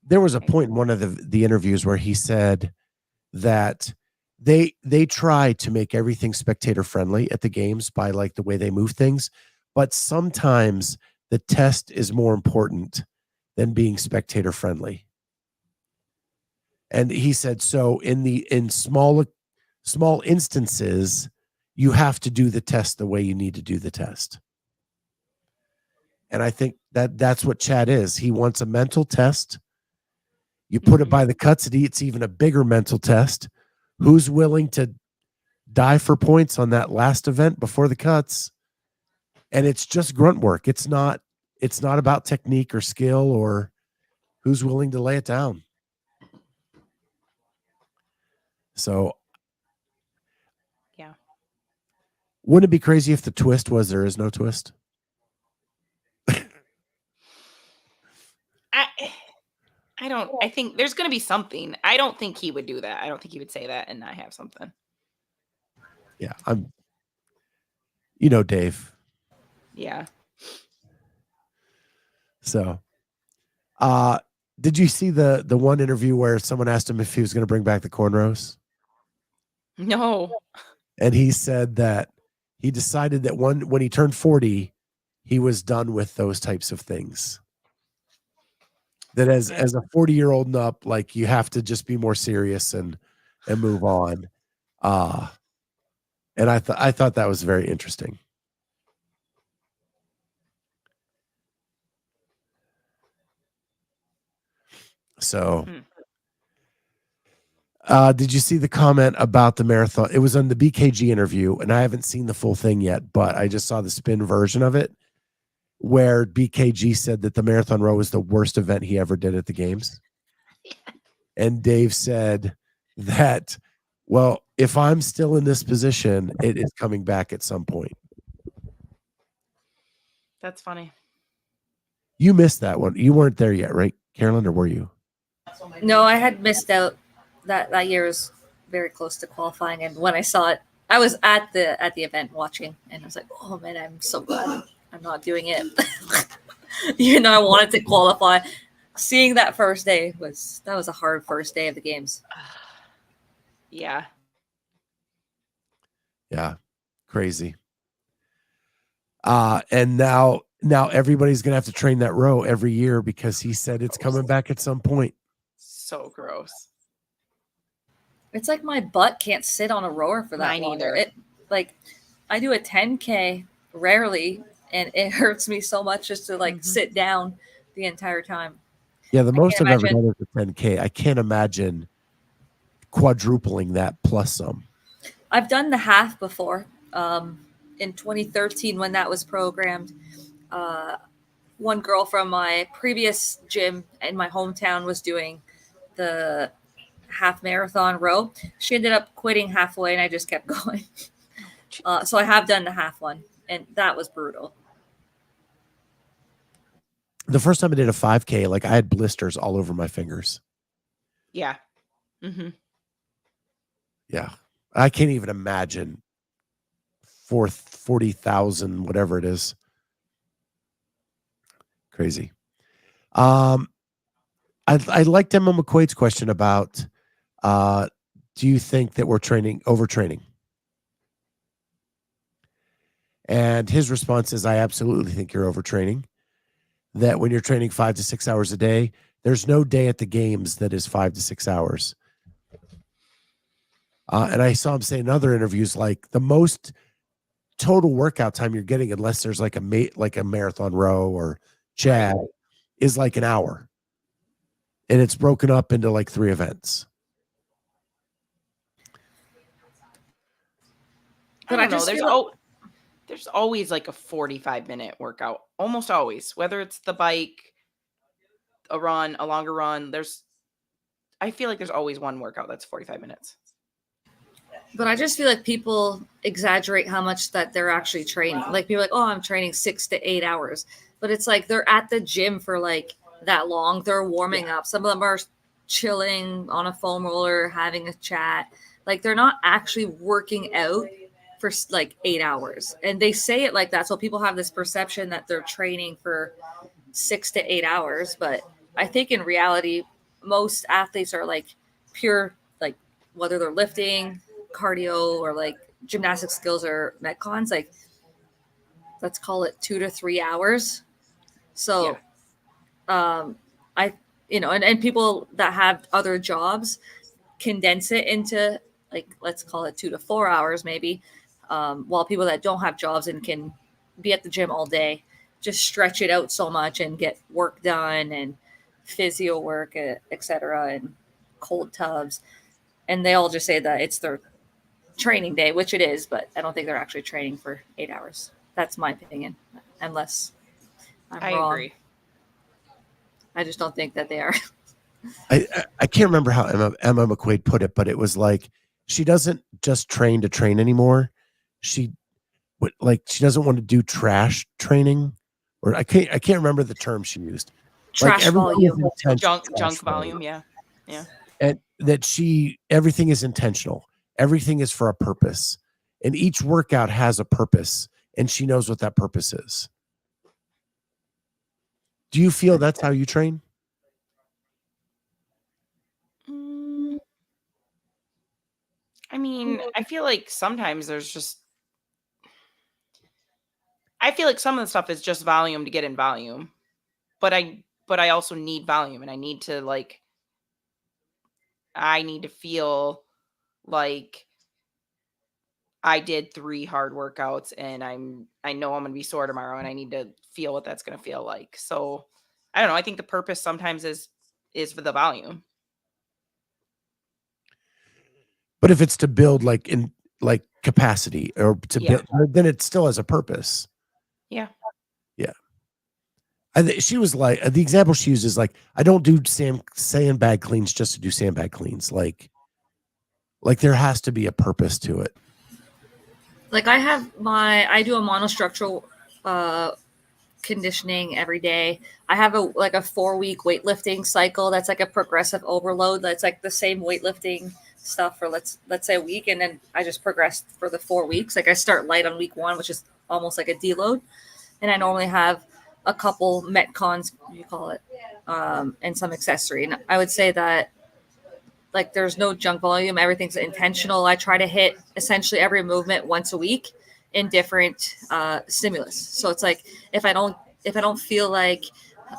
There was a point in one of the interviews where he said that they try to make everything spectator friendly at the games by like the way they move things, but sometimes the test is more important than being spectator friendly. And he said, so in small instances, you have to do the test the way you need to do the test. And I think that's what Chad is. He wants a mental test. You put it by the cuts, it's even a bigger mental test. Who's willing to die for points on that last event before the cuts? And it's just grunt work. It's not about technique or skill or who's willing to lay it down. So, yeah. Wouldn't it be crazy if the twist was there is no twist? I think there's going to be something. I don't think he would do that. I don't think he would say that and not have something. Yeah, Dave. Yeah. So, did you see the one interview where someone asked him if he was going to bring back the cornrows? No. And he said that he decided that when he turned 40, he was done with those types of things. That as a 40-year-old and up, like you have to just be more serious and move on. And I thought that was very interesting. So, did you see the comment about the marathon? It was on the BKG interview, and I haven't seen the full thing yet, but I just saw the spin version of it, where BKG said that the marathon row was the worst event he ever did at the games. And Dave said that, well, if I'm still in this position, it is coming back at some point. That's funny. You missed that one. You weren't there yet, right, Carolyne, or were you? No, I had missed out. That year was very close to qualifying, and when I saw it, I was at the event watching, and I was like, "Oh man, I'm so glad I'm not doing it." I wanted to qualify. seeing that first day was a hard first day of the games. Yeah. Yeah. Crazy. And now everybody's gonna have to train that row every year because he said it's coming back at some point. So gross. It's like my butt can't sit on a rower for that Mine long. either. It, like, I do a 10K rarely, and it hurts me so much just to like sit down the entire time. Yeah, the most I've can't ever imagine- done is a 10K. I can't imagine quadrupling that plus some. I've done the half before. In 2013, when that was programmed, one girl from my previous gym in my hometown was doing the half marathon row. She ended up quitting halfway, and I just kept going. So I have done the half one, and that was brutal. The first time I did a 5K, like I had blisters all over my fingers. Yeah. Mm-hmm. Yeah. I can't even imagine 40,000, whatever it is. Crazy. I liked Emma McQuaid's question about, do you think that we're overtraining? And his response is, I absolutely think you're overtraining. That when you're training 5 to 6 hours a day, there's no day at the games that is 5 to 6 hours. And I saw him say in other interviews, like the most total workout time you're getting, unless there's like a marathon row or Chad, is like an hour. And it's broken up into like 3 events. I don't know. There's always like a 45-minute workout, almost always, whether it's the bike, a run, a longer run. I feel like there's always one workout that's 45 minutes. But I just feel like people exaggerate how much that they're actually training. Like people are like, oh, I'm training 6 to 8 hours. But it's like they're at the gym for like that long. They're warming up. Some of them are chilling on a foam roller, having a chat. Like they're not actually working out for like 8 hours. And they say it like that. So people have this perception that they're training for 6 to 8 hours. But I think in reality, most athletes are like pure, like whether they're lifting, cardio, or like gymnastic skills or metcons, like let's call it 2 to 3 hours. So and people that have other jobs condense it into like, let's call it 2 to 4 hours maybe, while people that don't have jobs and can be at the gym all day just stretch it out so much and get work done and physio work, etc., and cold tubs. And they all just say that it's their training day, which it is, but I don't think they're actually training for 8 hours. That's my opinion, unless I'm wrong. Agree. I just don't think that they are. I can't remember how Emma McQuaid put it, but it was like she doesn't just train to train anymore. She doesn't want to do trash training, or I can't remember the term she used. Trash volume. Junk volume, yeah. And that everything is intentional. Everything is for a purpose. And each workout has a purpose, and she knows what that purpose is. Do you feel that's how you train? I mean, I feel like sometimes I feel like some of the stuff is just volume to get in volume, but I also need volume, and I need to feel like I did 3 hard workouts, and I know I'm going to be sore tomorrow, and I need to feel what that's going to feel like. So I don't know. I think the purpose sometimes is for the volume. But if it's to build capacity or to build, then it still has a purpose. Yeah. Yeah. She was like, the example she uses, like, I don't do sandbag cleans just to do sandbag cleans. Like there has to be a purpose to it. Like I do a monostructural conditioning every day. I have a 4-week weightlifting cycle. That's like a progressive overload. That's like the same weightlifting stuff for let's say a week, and then I just progress for the 4 weeks. Like I start light on week 1, which is almost like a deload, and I normally have a couple metcons, you call it, and some accessory. And I would say that like there's no junk volume. Everything's intentional. I try to hit essentially every movement once a week in different stimulus. So it's like if I don't feel like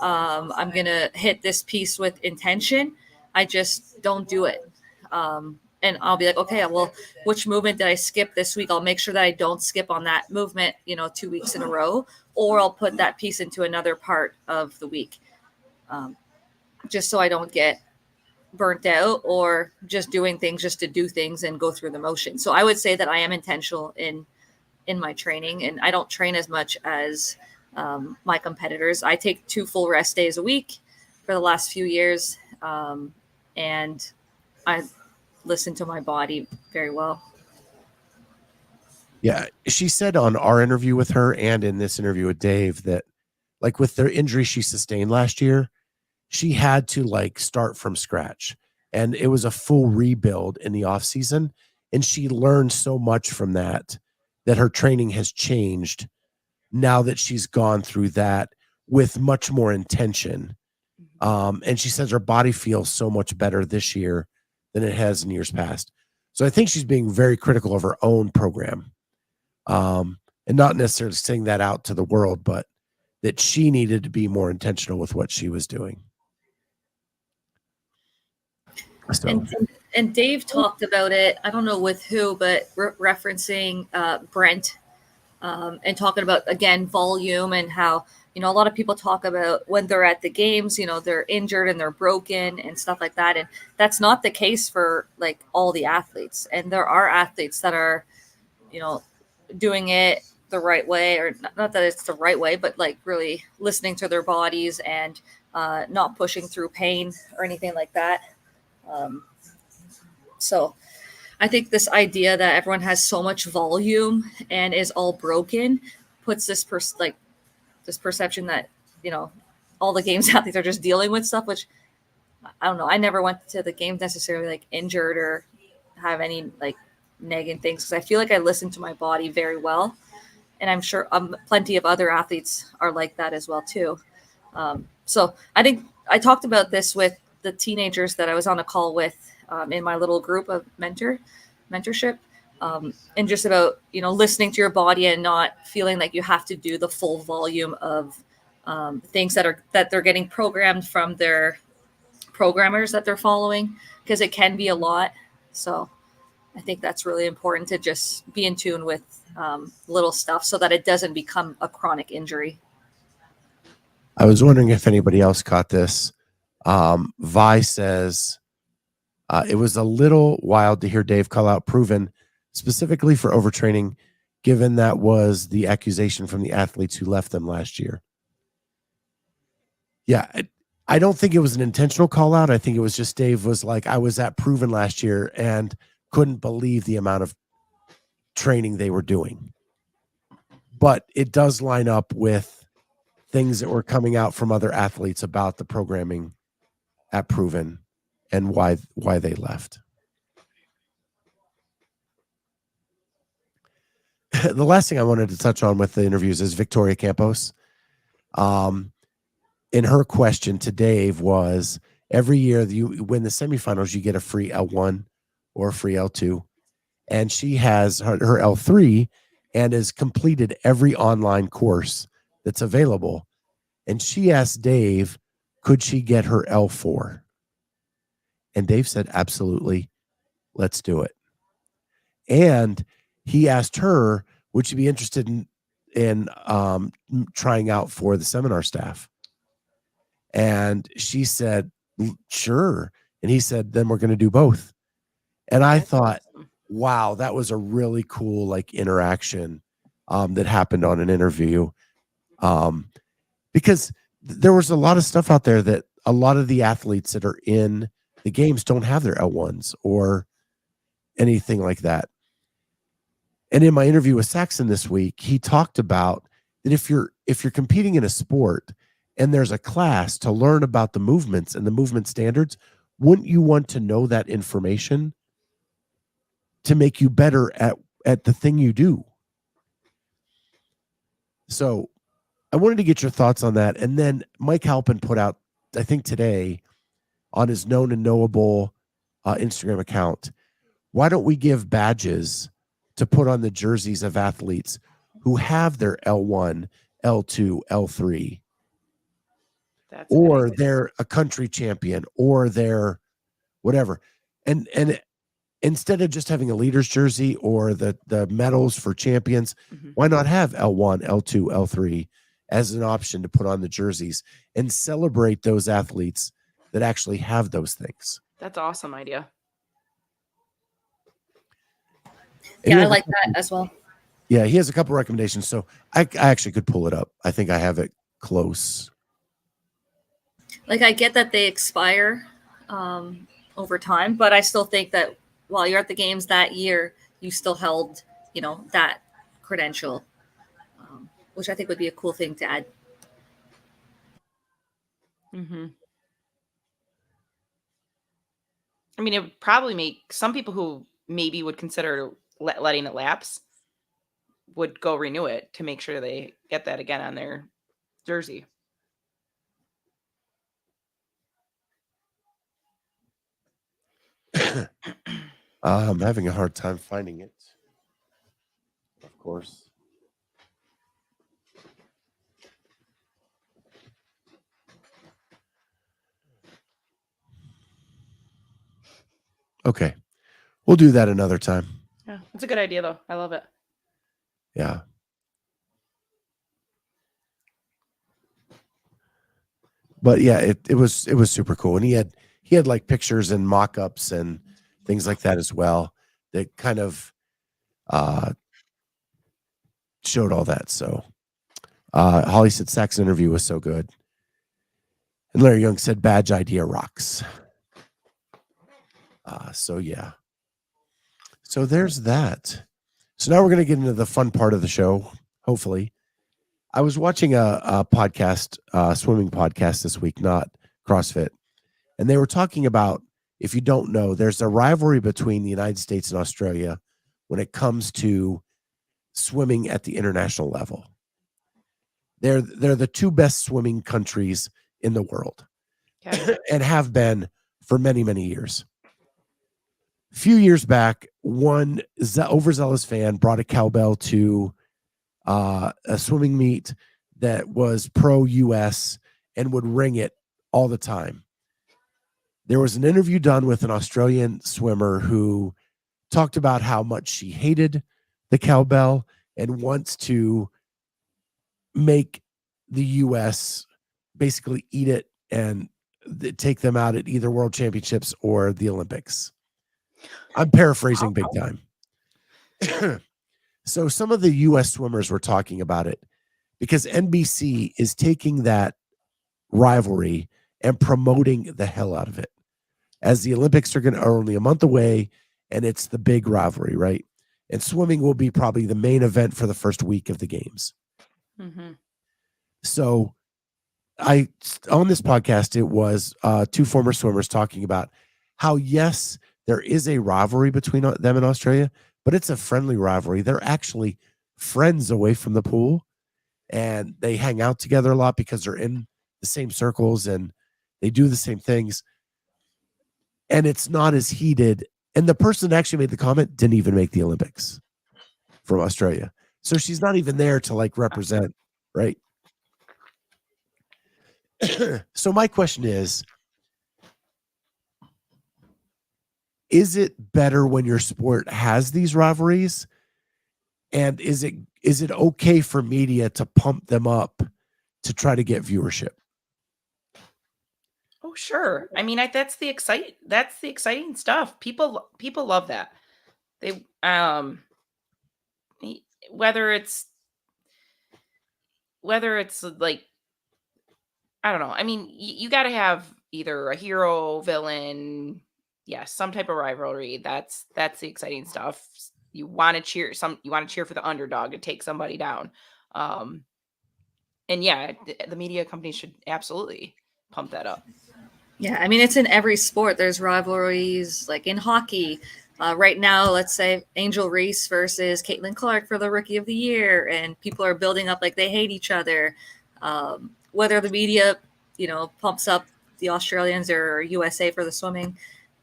I'm gonna hit this piece with intention, I just don't do it. And I'll be like, okay, well, which movement did I skip this week? I'll make sure that I don't skip on that movement, 2 weeks in a row, or I'll put that piece into another part of the week, just so I don't get burnt out or just doing things just to do things and go through the motion. So I would say that I am intentional in my training, and I don't train as much as my competitors. I take 2 full rest days a week for the last few years, and I listen to my body very well. Yeah, she said on our interview with her and in this interview with Dave that like with the injury she sustained last year, she had to like start from scratch, and it was a full rebuild in the off season. And she learned so much from that her training has changed now that she's gone through that with much more intention. And she says her body feels so much better this year than it has in years past. So I think she's being very critical of her own program, and not necessarily saying that out to the world, but that she needed to be more intentional with what she was doing. So. And Dave talked about it, I don't know with who, but referencing Brent, and talking about, again, volume and how, a lot of people talk about when they're at the games, they're injured and they're broken and stuff like that. And that's not the case for like all the athletes. And there are athletes that are, doing it the right way, or not that it's the right way, but like really listening to their bodies and not pushing through pain or anything like that. So I think this idea that everyone has so much volume and is all broken puts this perception that, all the games athletes are just dealing with stuff, which I don't know. I never went to the games necessarily like injured or have any like nagging things, because I feel like I listen to my body very well. And I'm sure plenty of other athletes are like that as well too. So I think I talked about this with the teenagers that I was on a call with in my little group of mentorship, and just about, listening to your body and not feeling like you have to do the full volume of things that they're getting programmed from their programmers that they're following, because it can be a lot. So I think that's really important to just be in tune with little stuff so that it doesn't become a chronic injury. I was wondering if anybody else caught this. Vi says, it was a little wild to hear Dave call out Proven specifically for overtraining, given that was the accusation from the athletes who left them last year. Yeah, I don't think it was an intentional call out. I think it was just Dave was like, I was at Proven last year and couldn't believe the amount of training they were doing. But it does line up with things that were coming out from other athletes about the programming at Proven and why they left. The last thing I wanted to touch on with the interviews is Victoria Campos. In her question to Dave was, every year you win the semifinals, you get a free L1 or a free L2. And she has her L3 and has completed every online course that's available. And she asked Dave, could she get her L4? And Dave said, absolutely, let's do it. And he asked her, would she be interested in trying out for the seminar staff? And she said, sure. And he said, then we're going to do both. And I thought, wow, that was a really cool like interaction that happened on an interview. Because there was a lot of stuff out there that a lot of the athletes that are in the games don't have their L1s or anything like that. And in my interview with Saxon this week, he talked about that if you're competing in a sport and there's a class to learn about the movements and the movement standards, wouldn't you want to know that information to make you better at the thing you do? So I wanted to get your thoughts on that. And then Mike Halpin put out, I think today, on his known and knowable Instagram account, why don't we give badges to put on the jerseys of athletes who have their L1, L2, L3, That's a good or idea. they're a country champion, or they're whatever. And instead of just having a leader's jersey or the medals for champions, Mhm. why not have L1, L2, L3 as an option to put on the jerseys and celebrate those athletes that actually have those things? That's an awesome idea. And Yeah, he I has like that as well. Yeah, he has a couple recommendations. So I actually could pull it up. I think I have it close. Like, I get that they expire over time, but I still think that while you're at the games that year, you still held, that credential, which I think would be a cool thing to add. Mm-hmm. I mean, it would probably make some people who maybe would consider letting it lapse would go renew it to make sure they get that again on their jersey. I'm having a hard time finding it. Of course. Okay. We'll do that another time. Yeah, it's a good idea though. I love it. Yeah. But yeah, it was super cool. And he had like pictures and mock-ups and things like that as well that kind of showed all that. So Holly said Sax's interview was so good. And Larry Young said badge idea rocks. So yeah. So there's that. So now we're going to get into the fun part of the show, hopefully. I was watching a podcast, swimming podcast this week, not CrossFit. And they were talking about, if you don't know, there's a rivalry between the United States and Australia when it comes to swimming at the international level. They're the two best swimming countries in the world. Okay. And have been for many, many years. A few years back, one overzealous fan brought a cowbell to a swimming meet that was pro-US and would ring it all the time. There was an interview done with an Australian swimmer who talked about how much she hated the cowbell and wants to make the US basically eat it and take them out at either World Championships or the Olympics. I'm paraphrasing big time. So some of the U.S. swimmers were talking about it because NBC is taking that rivalry and promoting the hell out of it, as the Olympics are only a month away, and it's the big rivalry, right? And swimming will be probably the main event for the first week of the games. Mm-hmm. So on this podcast, it was two former swimmers talking about how, yes, there is a rivalry between them and Australia, but it's a friendly rivalry. They're actually friends away from the pool, and they hang out together a lot because they're in the same circles and they do the same things. And it's not as heated. And the person that actually made the comment didn't even make the Olympics from Australia. So she's not even there to like represent, right? So my question is it better when your sport has these rivalries? And is it okay for media to pump them up to try to get viewership? Oh, sure. I mean, that's the exciting stuff. People love that. They whether it's like, I don't know. I mean, you got to have either a hero, villain, yes, some type of rivalry. That's the exciting stuff. You want to cheer for the underdog to take somebody down. And yeah, the media companies should absolutely pump that up. Yeah, I mean, it's in every sport. There's rivalries, like in hockey. Right now, let's say Angel Reese versus Caitlin Clark for the Rookie of the Year, and people are building up like they hate each other. Whether the media, pumps up the Australians or USA for the swimming,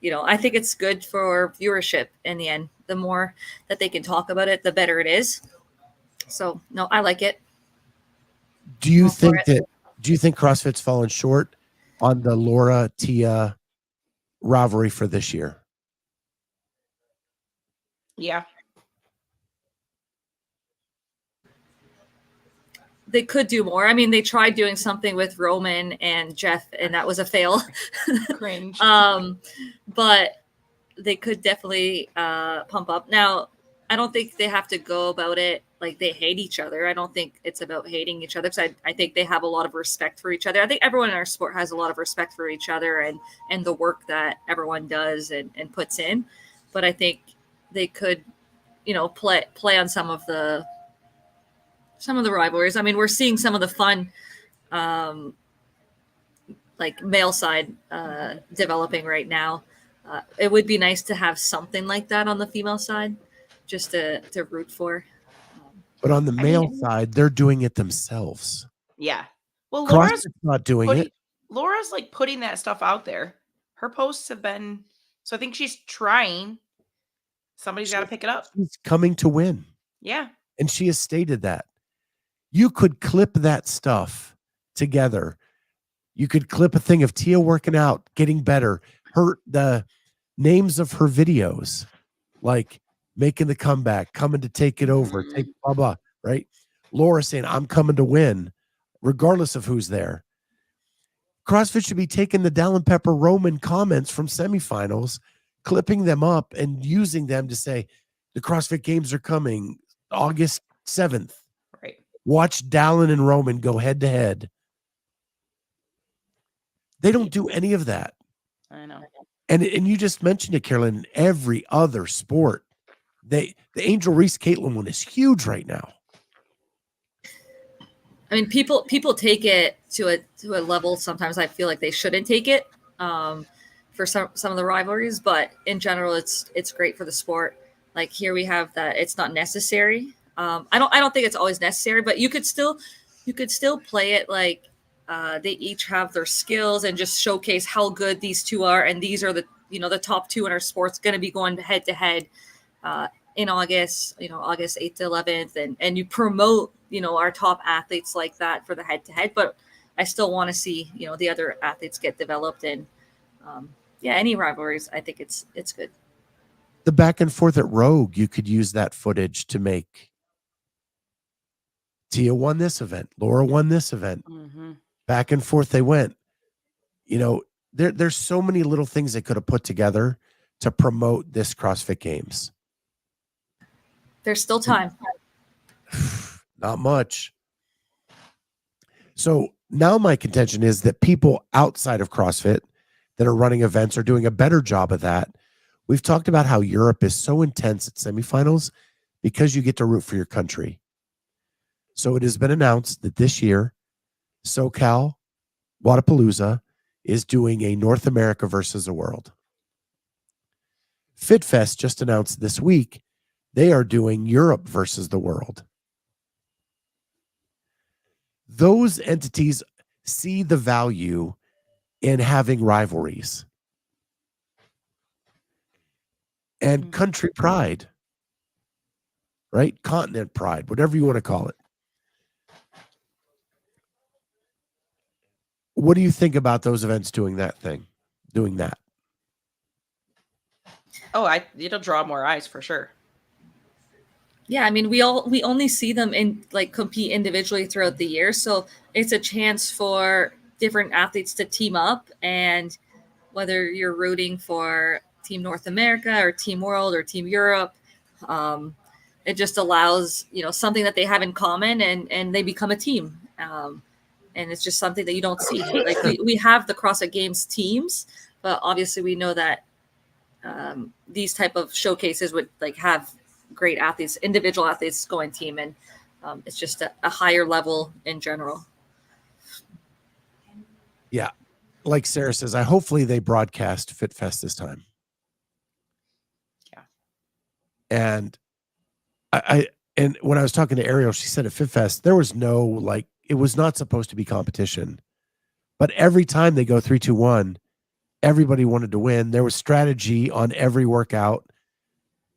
I think it's good for viewership in the end. The more that they can talk about it, the better it is. So no, I like it. Do you think CrossFit's fallen short on the Laura Tia rivalry for this year? Yeah. They could do more. I mean, they tried doing something with Roman and Jeff, and that was a fail. Cringe. But they could definitely pump up. Now, I don't think they have to go about it like they hate each other. I don't think it's about hating each other, because I think they have a lot of respect for each other. I think everyone in our sport has a lot of respect for each other and the work that everyone does and puts in. But I think they could, play on some of the rivalries. I mean, we're seeing some of the fun, like male side developing right now. It would be nice to have something like that on the female side, just to root for. But on the male side, they're doing it themselves. Yeah. Well, Laura's not doing it. Laura's like putting that stuff out there. Her posts have been, so I think she's trying. Somebody's got to pick it up. She's coming to win. Yeah. And she has stated that. You could clip that stuff together. You could clip a thing of Tia working out, getting better. The names of her videos, like making the comeback, coming to take it over, take blah, blah, right? Laura saying, I'm coming to win, regardless of who's there. CrossFit should be taking the Dallin Pepper Roman comments from semifinals, clipping them up and using them to say, the CrossFit Games are coming August 7th. Right. Watch Dallin and Roman go head to head. They don't do any of that. I know. And you just mentioned it, Carolyne, in every other sport. The Angel Reese Caitlin one is huge right now. I mean, people take it to a level sometimes I feel like they shouldn't take it for some of the rivalries, but in general, it's great for the sport. Like here we have that it's not necessary. I don't think it's always necessary, but you could still play it like they each have their skills and just showcase how good these two are, and these are the top two in our sports going to be going head to head in August, August 8th to 11th, and you promote our top athletes like that for the head to head. But I still want to see the other athletes get developed, and any rivalries. I think it's good. The back and forth at Rogue, you could use that footage to make Tia won this event, Laura won this event. Mm-hmm. Back and forth they went. There's so many little things they could have put together to promote this CrossFit Games. There's still time. Not much. So now my contention is that people outside of CrossFit that are running events are doing a better job of that. We've talked about how Europe is so intense at semifinals because you get to root for your country. So it has been announced that this year, SoCal Wadapalooza is doing a North America versus the world. FitFest just announced this week they are doing Europe versus the world. Those entities see the value in having rivalries and country pride, right? Continent pride, whatever you want to call it. What do you think about those events doing that? Oh, it'll draw more eyes for sure. Yeah, I mean, we only see them compete individually throughout the year, so it's a chance for different athletes to team up, and whether you're rooting for Team North America or Team World or Team Europe, it just allows something that they have in common, and they become a team. And it's just something that you don't see. Like we have the CrossFit Games teams, but obviously we know that these type of showcases would have great athletes, individual athletes going team, and it's just a higher level in general. Yeah. Like Sarah says, hopefully they broadcast FitFest this time. Yeah. And and when I was talking to Ariel, she said at FitFest, there was no it was not supposed to be competition. But every time they go 3, 2, 1, everybody wanted to win. There was strategy on every workout.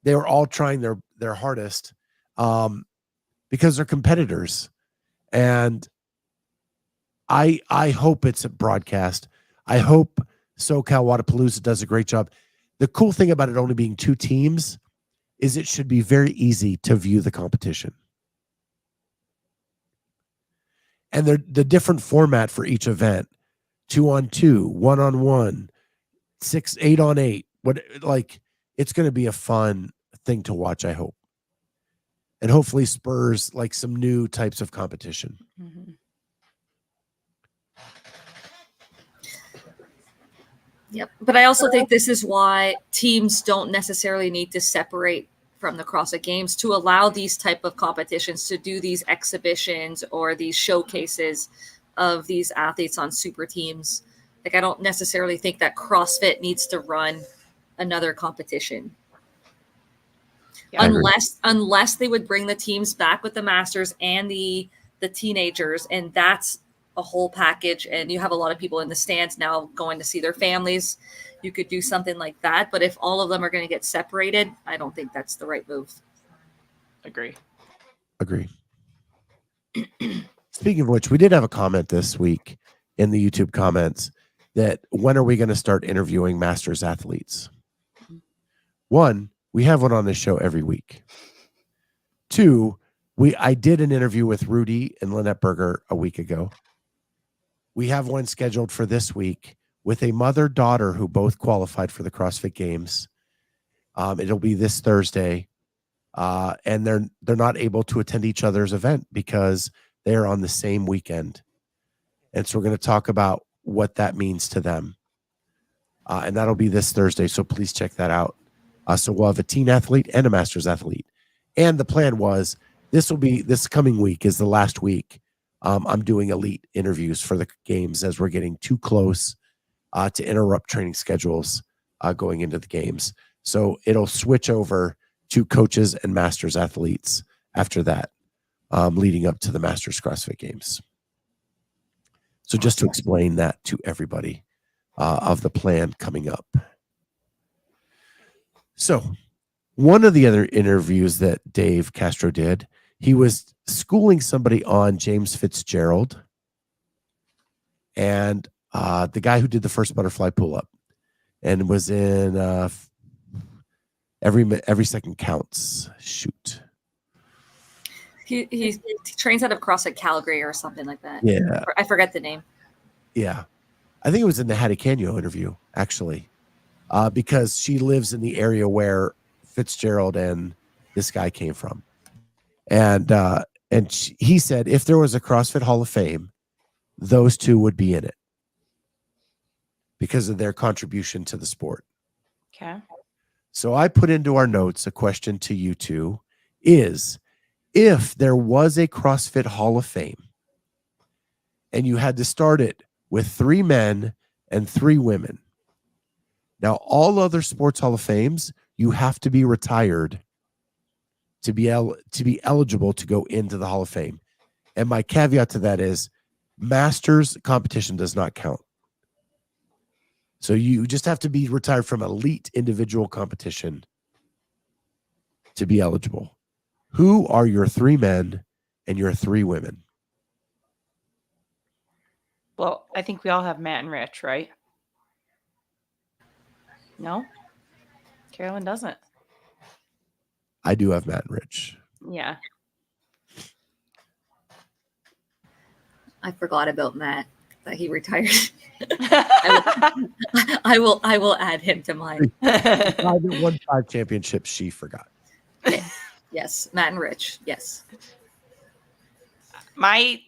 They were all trying their hardest because they're competitors. And I hope it's a broadcast. I hope SoCal Wadapalooza does a great job. The cool thing about it only being 2 teams is it should be very easy to view the competition. And the different format for each event, 2-on-2, 1-on-1, 6, 8-on-8. It's going to be a fun thing to watch, I hope. And hopefully spurs like some new types of competition. Mm-hmm. Yep. But I also think this is why teams don't necessarily need to separate from the CrossFit Games to allow these type of competitions, to do these exhibitions or these showcases of these athletes on super teams. Like, I don't necessarily think that CrossFit needs to run another competition. Yeah, Unless they would bring the teams back with the masters and the teenagers, and that's a whole package, and you have a lot of people in the stands now going to see their families. You could do something like that, but if all of them are going to get separated, I don't think that's the right move. Agree. Speaking of which, we did have a comment this week in the YouTube comments that when are we going to start interviewing masters athletes? 1, we have one on this show every week. 2, I did an interview with Rudy and Lynette Berger a week ago. We have one scheduled for this week with a mother-daughter who both qualified for the CrossFit Games. It'll be this Thursday. And they're not able to attend each other's event because they're on the same weekend. And so we're going to talk about what that means to them. And that'll be this Thursday. So please check that out. So we'll have a teen athlete and a masters athlete. And the plan was this coming week is the last week. I'm doing elite interviews for the games as we're getting too close to interrupt training schedules going into the games. So it'll switch over to coaches and masters athletes after that, leading up to the Masters CrossFit Games. So just to explain that to everybody of the plan coming up. So one of the other interviews that Dave Castro did, he was schooling somebody on James Fitzgerald and the guy who did the first butterfly pull-up and was in every second counts. Shoot. He trains out of CrossFit Calgary or something like that. Yeah. I forget the name. Yeah. I think it was in the Hattie Canyo interview, actually, because she lives in the area where Fitzgerald and this guy came from. And he said if there was a CrossFit Hall of Fame, those two would be in it because of their contribution to the sport. Okay. So I put into our notes a question to you two is, if there was a CrossFit Hall of Fame and you had to start it with 3 men and 3 women. Now, all other sports Hall of Fames, you have to be retired to be eligible to go into the Hall of Fame. And my caveat to that is Masters competition does not count. So you just have to be retired from elite individual competition to be eligible. Who are your 3 men and your 3 women? Well, I think we all have Matt and Rich, right? No? Carolyn doesn't. I do have Matt and Rich. Yeah. I forgot about Matt, that he retired. I will add him to mine. I won 5 championships. She forgot. Yes, Matt and Rich. Yes. My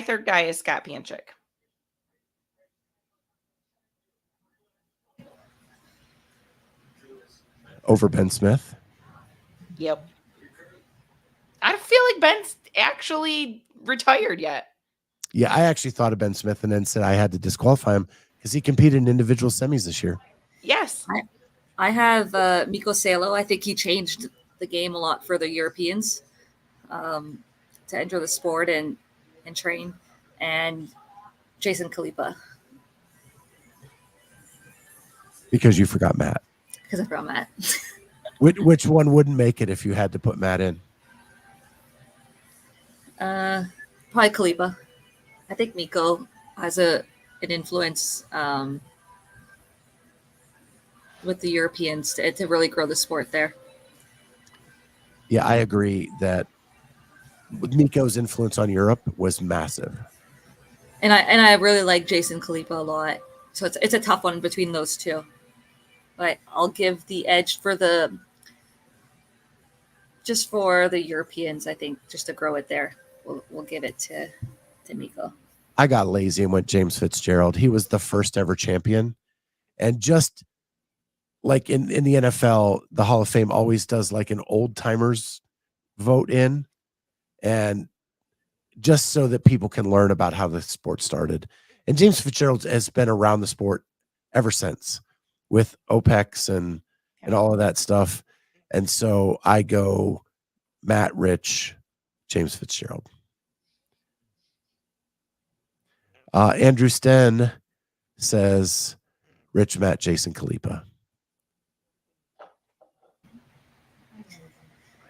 third guy is Scott Pianchik. Over Ben Smith? Yep. I feel like Ben's actually retired yet. Yeah, I actually thought of Ben Smith and then said I had to disqualify him because he competed in individual semis this year. Yes. I have Miko Salo. I think he changed the game a lot for the Europeans to enter the sport and train. and Jason Khalipa. Because you forgot Matt. Because I forgot Matt. Which one wouldn't make it if you had to put Matt in? Probably Khalipa. I think Miko has an influence with the Europeans to really grow the sport there. Yeah, I agree that Miko's influence on Europe was massive. And I really like Jason Khalipa a lot. So it's a tough one between those two. But I'll give the edge for the Europeans, I think, just to grow it there. We'll give it to Miko. I got lazy and went James Fitzgerald. He was the first ever champion. And just like in the NFL, the Hall of Fame always does like an old timers vote in. And just so that people can learn about how the sport started. And James Fitzgerald has been around the sport ever since with OPEX and all of that stuff. And so I go Matt, Rich, James Fitzgerald. Andrew Sten says Rich, Matt, Jason Khalipa.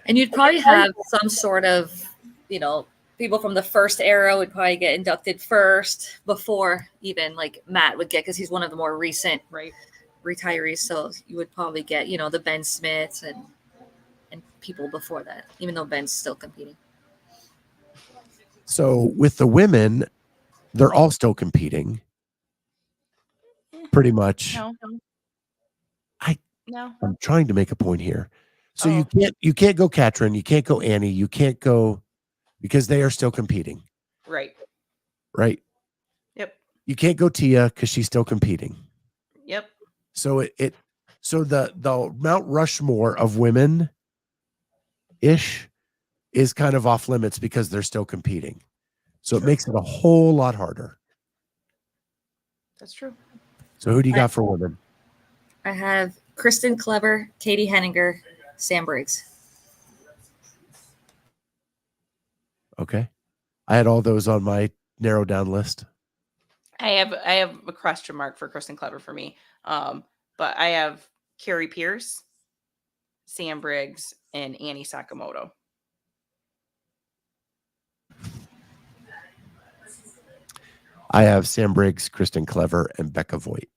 And you'd probably have some sort of, people from the first era would probably get inducted first before even like Matt would get, because he's one of the more recent retirees. So you would probably get, the Ben Smiths and people before that, even though Ben's still competing. So with the women, they're all still competing. Pretty much. No. I'm trying to make a point here. So you can't go Katrin, you can't go Annie, you can't go, because they are still competing. Right. Yep. You can't go Tia because she's still competing. Yep. So so the Mount Rushmore of women ish is kind of off limits because they're still competing. So it makes it a whole lot harder. That's true. So who do you got for women? I have Kristen Clever, Katie Henninger, Sam Briggs. Okay. I had all those on my narrow down list. I have a question mark for Kristen Clever for me. But I have Carrie Pierce, Sam Briggs, and Annie Sakamoto. I have Sam Briggs, Kristen Clever, and Becca Voigt.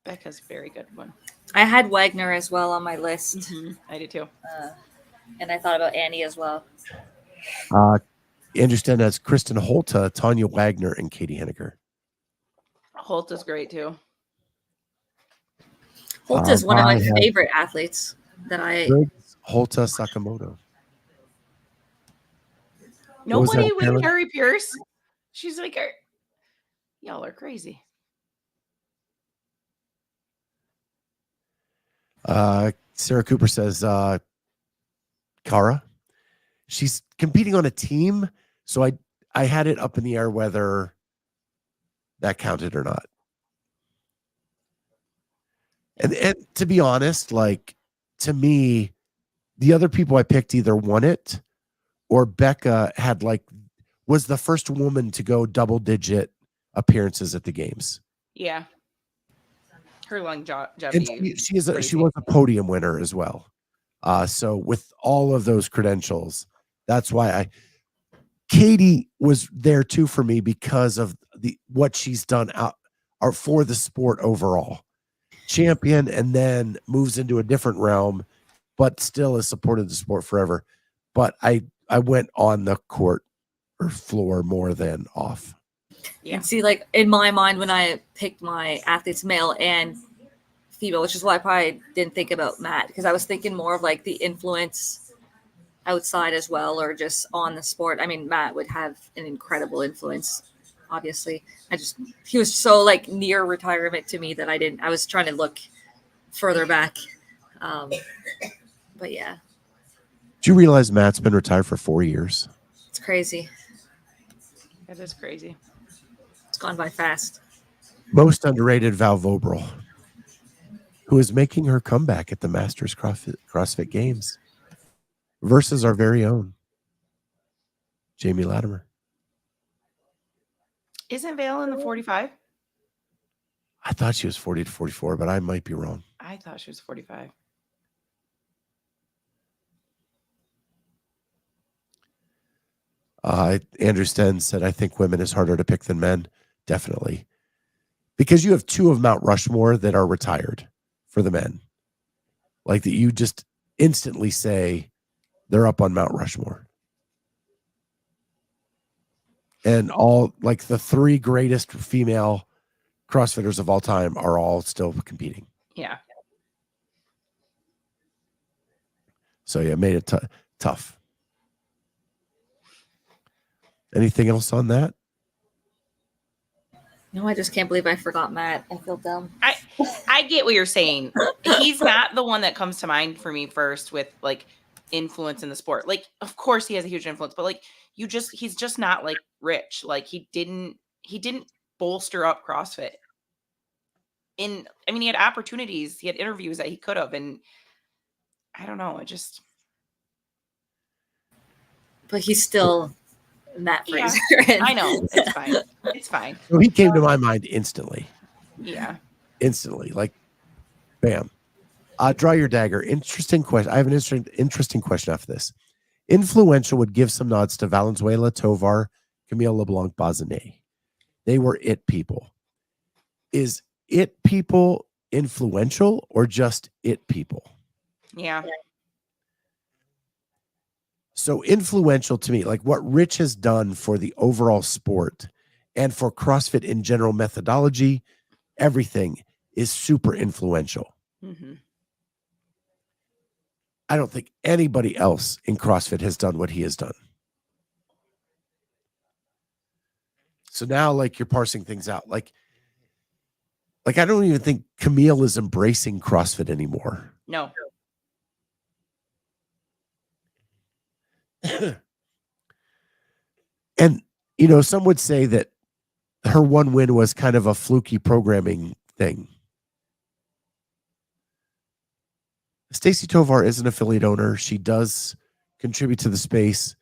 Becca's a very good one. I had Wagner as well on my list. Mm-hmm. I did too. And I thought about Annie as well. Andrew Sten has Kristen Holta, Tanya Wagner, and Katie Henniger. Holt is great too. Holt is one of my favorite athletes that Briggs, Holta, Sakamoto. Nobody with Carrie Pierce. She's like, y'all are crazy. Sarah Cooper says Kara. She's competing on a team, so I had it up in the air whether that counted or not. And to be honest, like, to me, the other people I picked either won it or Becca was the first woman to go double-digit appearances at the games. Yeah. Her longevity. And she was a podium winner as well. So with all of those credentials, that's why Katie was there too for me because of what she's done for the sport overall. Champion, and then moves into a different realm, but still has supported the sport forever. But I went on the court or floor more than off. Yeah. And see, like in my mind, when I picked my athletes, male and female, which is why I probably didn't think about Matt, because I was thinking more of like the influence outside as well, or just on the sport. I mean, Matt would have an incredible influence, obviously. He was so like near retirement to me that I was trying to look further back. But yeah. Do you realize Matt's been retired for 4 years? It's crazy. It is crazy. It's gone by fast. Most underrated Val Vobrel, who is making her comeback at the Masters CrossFit Games versus our very own Jamie Latimer. Isn't Vale in the 45? I thought she was 40 to 44, but I might be wrong. I thought she was 45. Andrew Sten said, I think women is harder to pick than men. Definitely. Because you have two of Mount Rushmore that are retired for the men. Like that you just instantly say they're up on Mount Rushmore. And all like the three greatest female CrossFitters of all time are all still competing. Yeah. So yeah, made it tough. Anything else on that? No, I just can't believe I forgot Matt. I feel dumb. I get what you're saying. He's not the one that comes to mind for me first with like influence in the sport. Like, of course he has a huge influence, but like he's just not like Rich. Like he didn't bolster up CrossFit. He had opportunities, he had interviews that he could have, and I don't know. But he's still Matt Fraser. Yeah, I know. It's fine. It's fine. So he came to my mind instantly. Yeah. Instantly. Like, bam. Draw your dagger. Interesting question. I have an interesting question after this. Influential would give some nods to Valenzuela, Tovar, Camille LeBlanc, Bazinet. They were it people. Is it people influential or just it people? Yeah. So influential to me, like what Rich has done for the overall sport and for CrossFit in general methodology, everything is super influential. Mm-hmm. I don't think anybody else in CrossFit has done what he has done. So now like you're parsing things out. Like I don't even think Camille is embracing CrossFit anymore. No. And, some would say that her one win was kind of a fluky programming thing. Stacy Tovar is an affiliate owner. She does contribute to the space,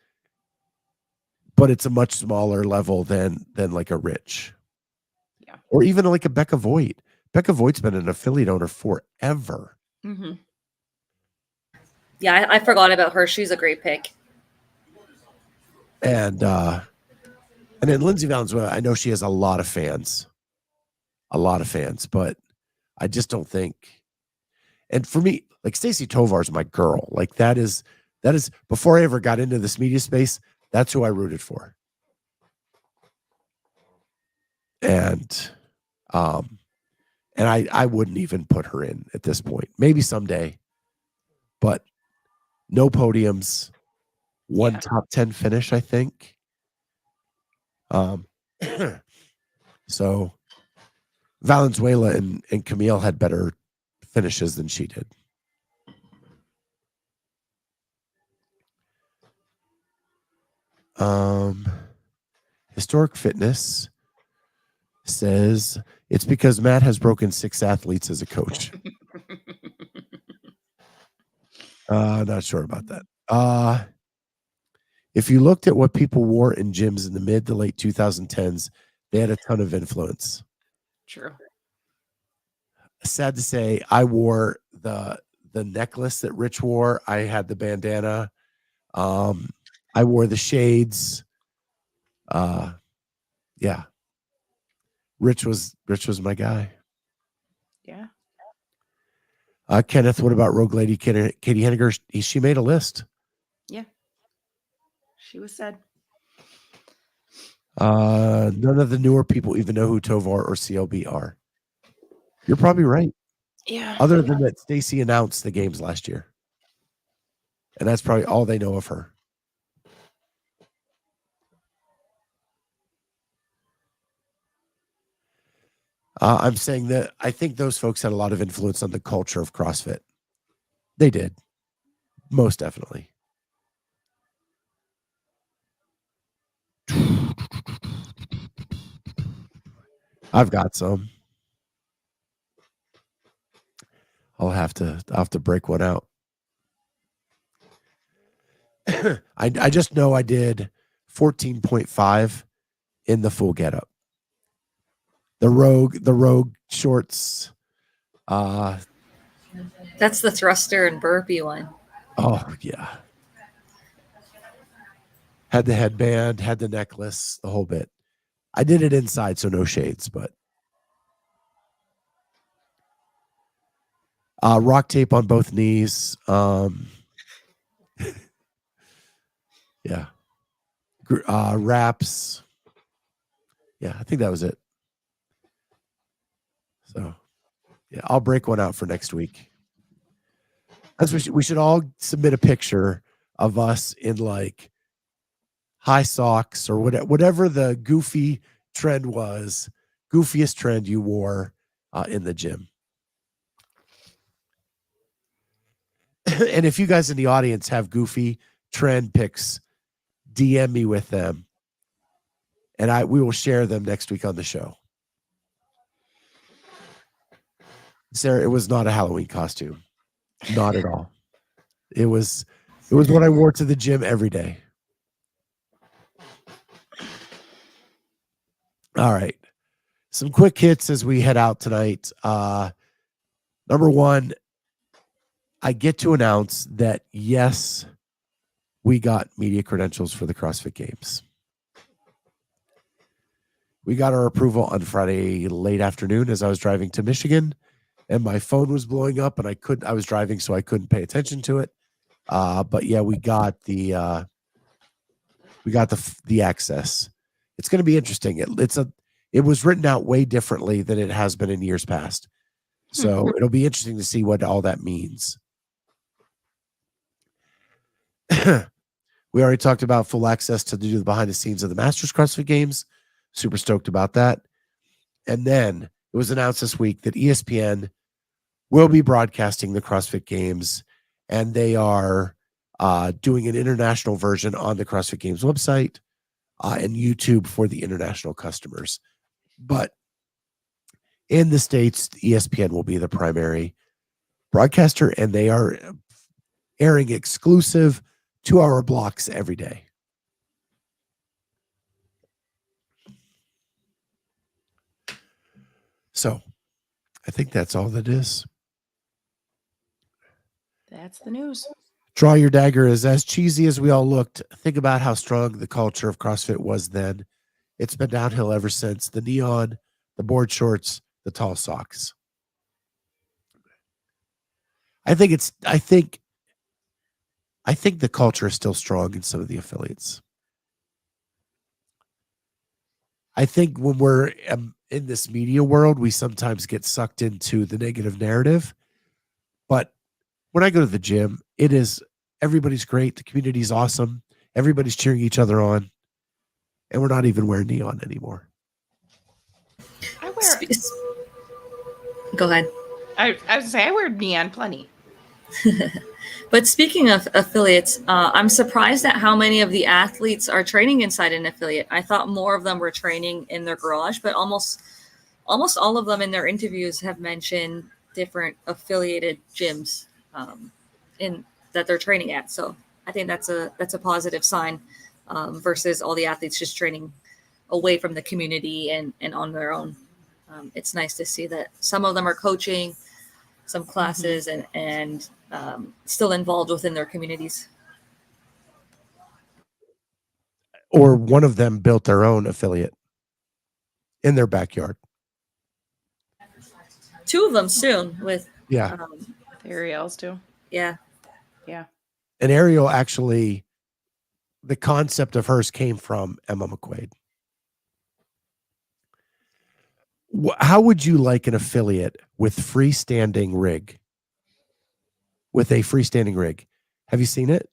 but it's a much smaller level than like a Rich. Yeah. Or even like a Becca Voigt. Becca Voigt's been an affiliate owner forever. Mm-hmm. Yeah, I forgot about her. She's a great pick. And then Lindsay Valenzuela, I know she has a lot of fans, but I just don't think. And for me, like Stacy Tovar is my girl. Like that is before I ever got into this media space, that's who I rooted for. And I wouldn't even put her in at this point. Maybe someday, but no podiums. One top 10 finish, I think. So Valenzuela and Camille had better finishes than she did. Historic Fitness says it's because Matt has broken 6 athletes as a coach. Not sure about that. If you looked at what people wore in gyms in the mid to late 2010s, they had a ton of influence. True. Sad to say, I wore the necklace that Rich wore. I had the bandana. I wore the shades. Yeah. Rich was my guy. Yeah. Kenneth, what about Rogue Lady Katie Henniger? She made a list. Yeah. She was said. None of the newer people even know who Tovar or CLB are. You're probably right. Yeah. Other than that, Stacy announced the games last year. And that's probably all they know of her. I'm saying that I think those folks had a lot of influence on the culture of CrossFit. They did. Most definitely. I've got some. I'll have to break one out. I just know I did 14.5 in the full getup. The rogue shorts. That's the thruster and burpee one. Oh yeah. Had the headband, had the necklace, the whole bit. I did it inside, so no shades, but rock tape on both knees. Yeah. Wraps. Yeah, I think that was it. So, yeah, I'll break one out for next week. We should all submit a picture of us in like high socks or whatever the goofy trend was, goofiest trend you wore in the gym. And if you guys in the audience have goofy trend pics, DM me with them, and we will share them next week on the show. Sarah, it was not a Halloween costume. Not at all. It was what I wore to the gym every day. All right. Some quick hits as we head out tonight. Number one, I get to announce that, yes, we got media credentials for the CrossFit Games. We got our approval on Friday late afternoon as I was driving to Michigan, and my phone was blowing up, and I was driving, so I couldn't pay attention to it. But yeah, we got the access. It's going to be interesting. It was written out way differently than it has been in years past. So it'll be interesting to see what all that means. We already talked about full access to do the behind the scenes of the Masters CrossFit Games. Super stoked about that. And then it was announced this week that ESPN will be broadcasting the CrossFit Games, and they are doing an international version on the CrossFit Games website and YouTube for the international customers. But in the States, ESPN will be the primary broadcaster, and they are airing exclusive 2-hour blocks every day. So I think that's all that is. That's the news. Draw Your Dagger is as cheesy as we all looked. Think about how strong the culture of CrossFit was then. It's been downhill ever since. The neon, the board shorts, the tall socks. I think the culture is still strong in some of the affiliates. I think when we're in this media world, we sometimes get sucked into the negative narrative. But when I go to the gym, it is everybody's great. The community's awesome. Everybody's cheering each other on. And we're not even wearing neon anymore. Go ahead. I was gonna say I wear neon plenty. But speaking of affiliates, I'm surprised at how many of the athletes are training inside an affiliate. I thought more of them were training in their garage, but almost all of them in their interviews have mentioned different affiliated gyms in that they're training at. So I think that's a positive sign versus all the athletes just training away from the community and on their own. It's nice to see that some of them are coaching some classes and still involved within their communities. Or one of them built their own affiliate in their backyard. 2 of them soon with Ariel's too. Yeah. And Ariel, actually, the concept of hers came from Emma McQuaid. How would you like an affiliate with freestanding rig? With a freestanding rig. Have you seen it?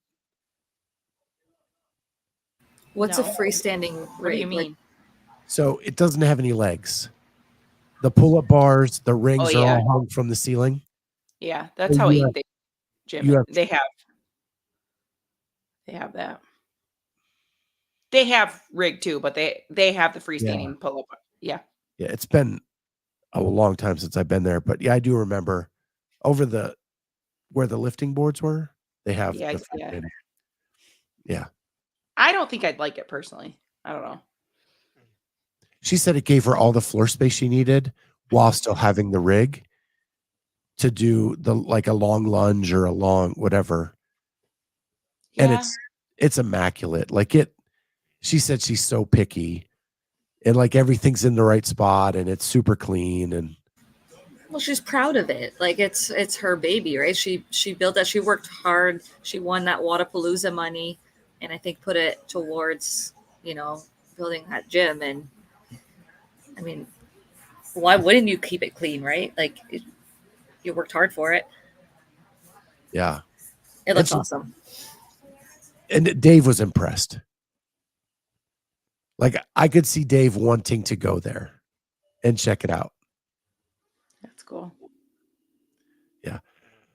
What's No. a freestanding rig? What do you mean? So it doesn't have any legs. The pull-up bars, the rings Oh, are yeah. all hung from the ceiling. Yeah, that's So how you have- they gym. you have- They have that. They have rig too, but they have the freestanding pull up. Yeah. Yeah, it's been a long time since I've been there, but yeah, I do remember over where the lifting boards were. They have Yeah, the yeah. freestanding. Yeah. I don't think I'd like it personally. I don't know. She said it gave her all the floor space she needed while still having the rig to do the like a long lunge or a long whatever. And Yeah. it's immaculate. Like she said she's so picky and like everything's in the right spot and it's super clean and Well, she's proud of it. Like it's her baby, right? She built that. She worked hard. She won that Wadapalooza money, and I think put it towards building that gym. And I mean, why wouldn't you keep it clean, right? Like you worked hard for it. yeah. It looks awesome. And Dave was impressed. Like I could see Dave wanting to go there and check it out. That's cool. Yeah.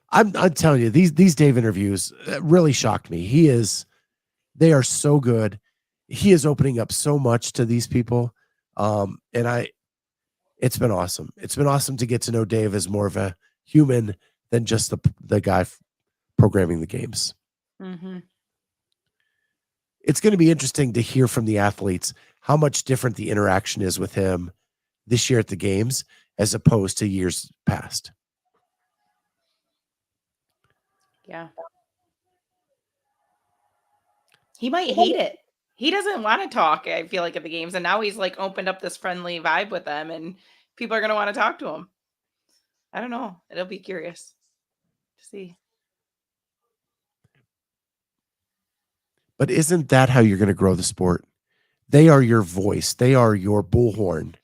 I'm telling you, these Dave interviews really shocked me. They are so good. He is opening up so much to these people. And it's been awesome. It's been awesome to get to know Dave as more of a human than just the guy programming the games. Mm-hmm. It's going to be interesting to hear from the athletes how much different the interaction is with him this year at the games as opposed to years past. Yeah. He might hate it. He doesn't want to talk, I feel like, at the games. And now he's like opened up this friendly vibe with them and people are going to want to talk to him. I don't know. It'll be curious to see. But isn't that how you're going to grow the sport? They are your voice. They are your bullhorn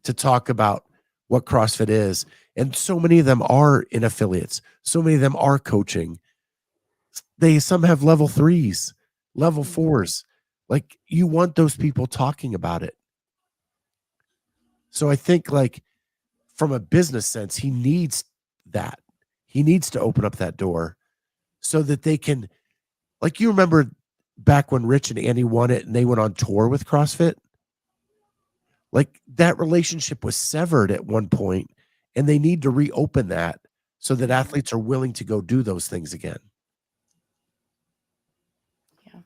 to talk about what CrossFit is. And so many of them are in affiliates. So many of them are coaching. Some have level 3s, level 4s. Like you want those people talking about it. So I think like from a business sense, he needs that. He needs to open up that door so that they can, like you remember back when Rich and Andy won it and they went on tour with CrossFit, like that relationship was severed at one point and they need to reopen that so that athletes are willing to go do those things again. Yeah.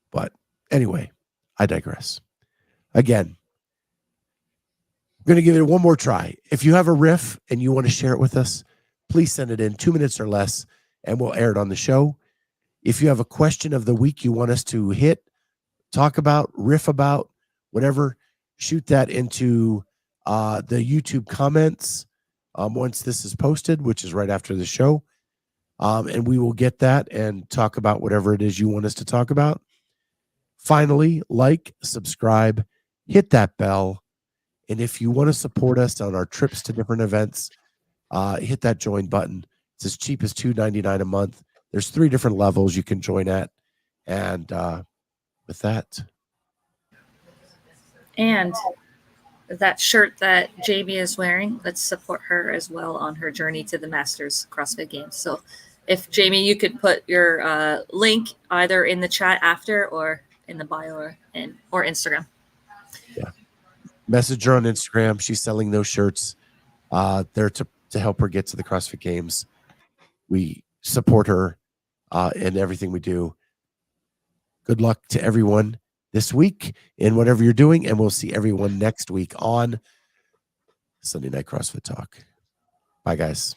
But anyway, I digress. Again, I'm going to give it one more try. If you have a riff and you want to share it with us, please send it in 2 minutes or less and we'll air it on the show. If you have a question of the week you want us to hit, talk about, riff about, whatever, shoot that into the YouTube comments once this is posted, which is right after the show. And we will get that and talk about whatever it is you want us to talk about. Finally, like, subscribe, hit that bell. And if you want to support us on our trips to different events, hit that join button. It's as cheap as $2.99 a month. There's 3 different levels you can join at. And with that. And that shirt that Jamie is wearing, let's support her as well on her journey to the Masters CrossFit Games. So if Jamie, you could put your link either in the chat after or in the bio or Instagram. Yeah. Message her on Instagram. She's selling those shirts. They're to help her get to the CrossFit Games. We support her in everything we do. Good luck to everyone this week in whatever you're doing, and we'll see everyone next week on Sunday Night CrossFit Talk. Bye, guys.